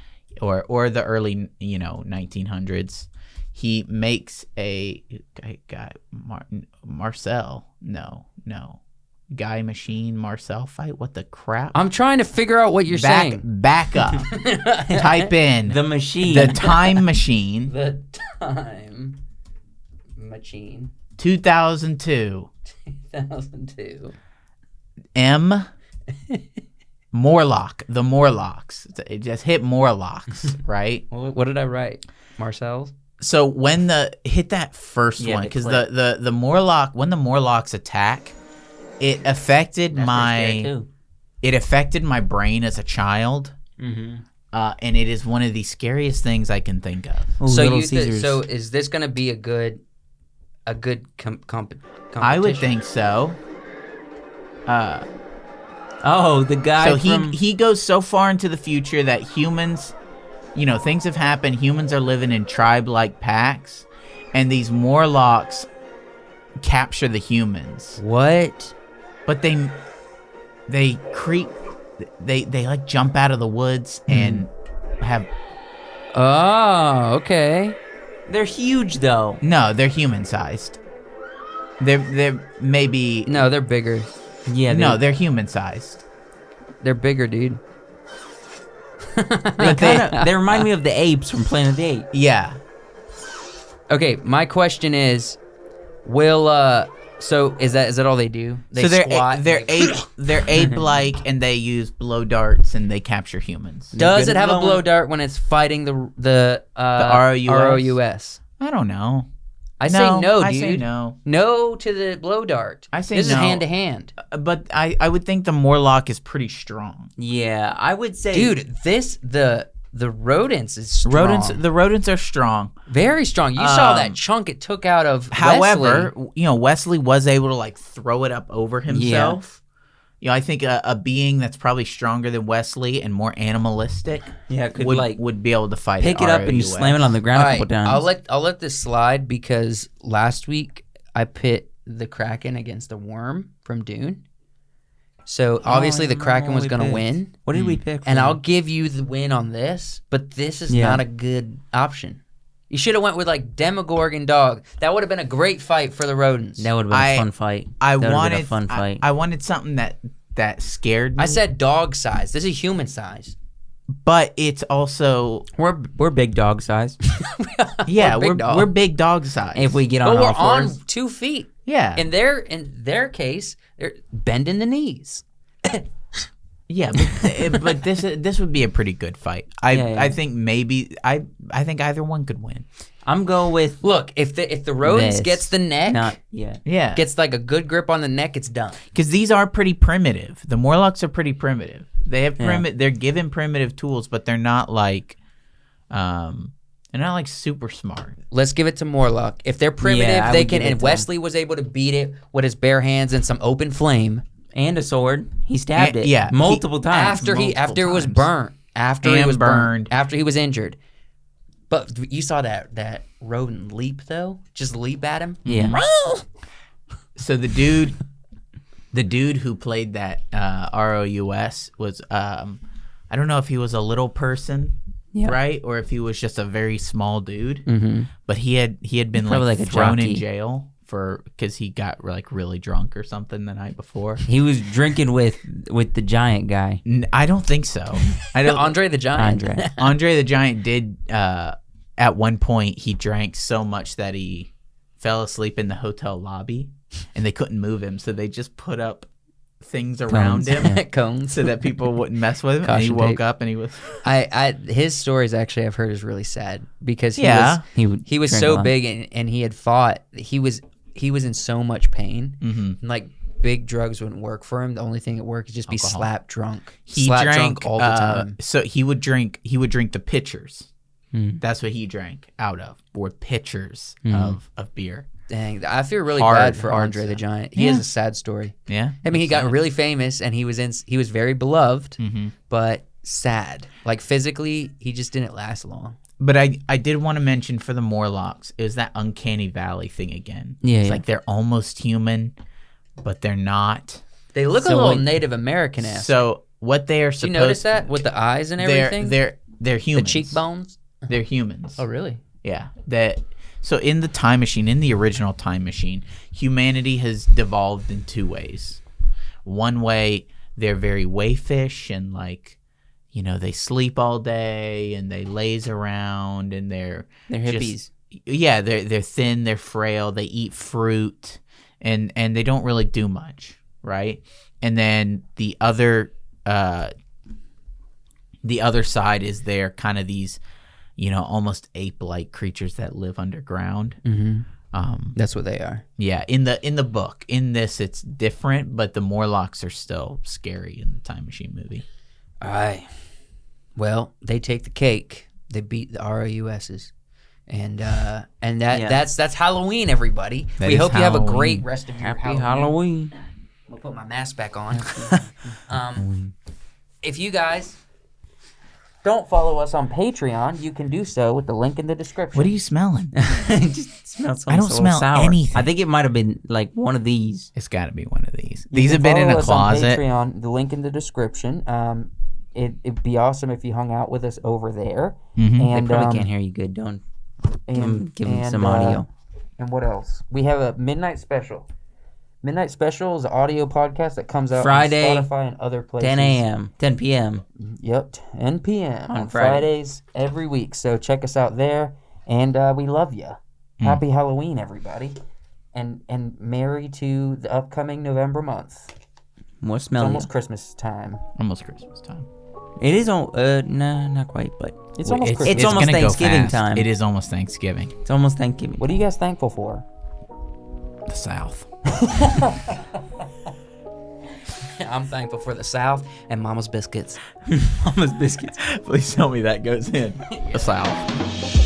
or the early 1900s. He makes a guy Marcel. No. Guy Machine Marcel fight. What the crap? I'm trying to figure out what you're saying. Back up. Type in The machine. The Time Machine. The time machine 2002. 2002. M. Morlock. The Morlocks. It just hit Morlocks, right? What did I write? Marcel's? So when hit that first Yeah, one, the because clip. the Morlock, when the Morlocks attack, it affected That's pretty scary, too. it affected my brain as a child, Mm-hmm. and it is one of the scariest things I can think of. Ooh, So Little you Caesars. so is this going to be a good competition? I would think so. Oh, the guy So from... he goes so far into the future that humans, things have happened. Humans are living in tribe-like packs, and these Morlocks capture the humans. What? But they creep. They like jump out of the woods and have Oh, okay. They're huge, though. no. They're human sized. They're maybe No, they're bigger. Yeah, no. They're human sized. They're bigger, dude. they remind me of the apes from Planet of the Apes. Yeah. Okay, my question is, so is that all they do? They So squat. they're ape like, and they use blow darts and they capture humans. Does good it at have a blowing? blow dart when it's fighting the ROUS? ROUS? I don't know. I say no, dude. I say no. No to the blow dart. I say this no. is hand to hand, But I would think the Morlock is pretty strong. Yeah, I would say... dude. The rodents is strong. The rodents are strong. Very strong. You saw that chunk it took out of However, Wesley. Wesley was able to like throw it up over himself. I think a being that's probably stronger than Wesley and more animalistic Yeah, could would be able to fight pick it up and ROUS. slam it on the ground All a right, couple times. I'll let this slide because last week I pit the Kraken against the worm from Dune. So obviously the Kraken was going to win, What did we pick? and for I'll him? give you the win on this, but this is Yeah. not a good option. You should have went with like Demogorgon dog. That would have been a great fight for the rodents. That would have been a fun fight. I That would've been wanted a fun fight. I wanted something that scared me. I said dog size. This is human size. but it's also We're big dog size. yeah, big dog. we're big dog size. If we get But on we're all on fours. 2 feet. yeah, In their case, they're bending the knees. yeah, but this would be a pretty good fight. Yeah. I think maybe I think either one could win. I'm going with... Look, if the rodents This. gets the neck, Not yet. Yeah, gets like a good grip on the neck, it's done. because these are pretty primitive. The Morlocks are pretty primitive. They have Yeah. they're given primitive tools, but they're not like super smart. Let's give it to Morlock. If they're primitive, Yeah, I they would can. give it And to Wesley was able to beat it with his bare hands and some open flame And a sword. He stabbed And- it. yeah, Multiple times. after it was times. burnt. After he And was burned. After he was injured. But you saw that rodent leap though. Just leap at him. Yeah. So the dude The dude who played that ROUS was I don't know if he was a little person, right, or if he was just a very small dude. Mm-hmm. But he had been Probably like like a thrown in jockey. jail because he got like really drunk or something the night before. He was drinking with the giant guy. I don't think so. I don't. Andre the Giant. Andre the Giant did at one point he drank so much that he fell asleep in the hotel lobby, and they couldn't move him, so they just put up things around him Cones. so that people wouldn't mess with him. And he Caution woke tape. up and he was His stories actually I've heard is really sad because Yeah. he was drank a so lot. big and he had fought. He was in so much pain. Mhm. And like big drugs wouldn't work for him. The only thing that worked is just be Alcohol. slap drunk. he slap drank drunk all the time. So he would drink the pitchers. Mm. That's what he drank out of, were pitchers of beer. Dang, I feel really Hard, bad for hard Andre the stuff. Giant. He has a sad story. Yeah. I mean, he got really famous and he was very beloved, but sad. Like physically, he just didn't last long. But I did want to mention for the Morlocks is that uncanny valley thing again. Yeah, It's yeah. like they're almost human, but they're not. They look a So, little like- Native American-esque. So what they are Did you supposed notice that with the eyes and everything? they're the humans. cheekbones. They're humans. Oh, really? Yeah. So in the time machine, in the original time machine, humanity has devolved in two ways. One way, they're very wayfish and like, they sleep all day and they laze around and they're hippies. Yeah, they're thin, they're frail, they eat fruit and they don't really do much, right? And then the other side is they're kind of these almost ape-like creatures that live underground. Mm-hmm. That's what they are. Yeah, in the book. In this, it's different, but the Morlocks are still scary in the Time Machine movie. All right. Well, they take the cake. They beat the ROUSs. And that's Halloween, everybody. That We is hope you have a Halloween. great rest of your Happy Halloween. I'll put my mask back on. If you guys don't follow us on Patreon, you can do so with the link in the description. What are you smelling? It just smells I don't so smell sour. anything. I think it might have been like one of these. It's got to be one of these. You These can have been in follow a us on closet. Patreon, the link in the description. It'd be awesome if you hung out with us over there. Mhm. They And probably can't hear you good. Don't give them some and, audio. And what else? We have a Midnight Special. Midnight Special is an audio podcast that comes out Friday, on Spotify and other places. 10 a.m., 10 p.m. Yep, 10 p.m. on Friday. Fridays every week. So check us out there, and we love you. Happy Halloween, everybody, and merry to the upcoming November month. What It's smell? almost Christmas time. Almost Christmas time. It is on. No, not quite, but It's almost Christmas. It's almost gonna go Thanksgiving fast. time. It is almost Thanksgiving. it's almost Thanksgiving. What are you guys thankful for? The South. I'm thankful for the South and Mama's biscuits. Mama's biscuits. Please tell me that goes in. The South.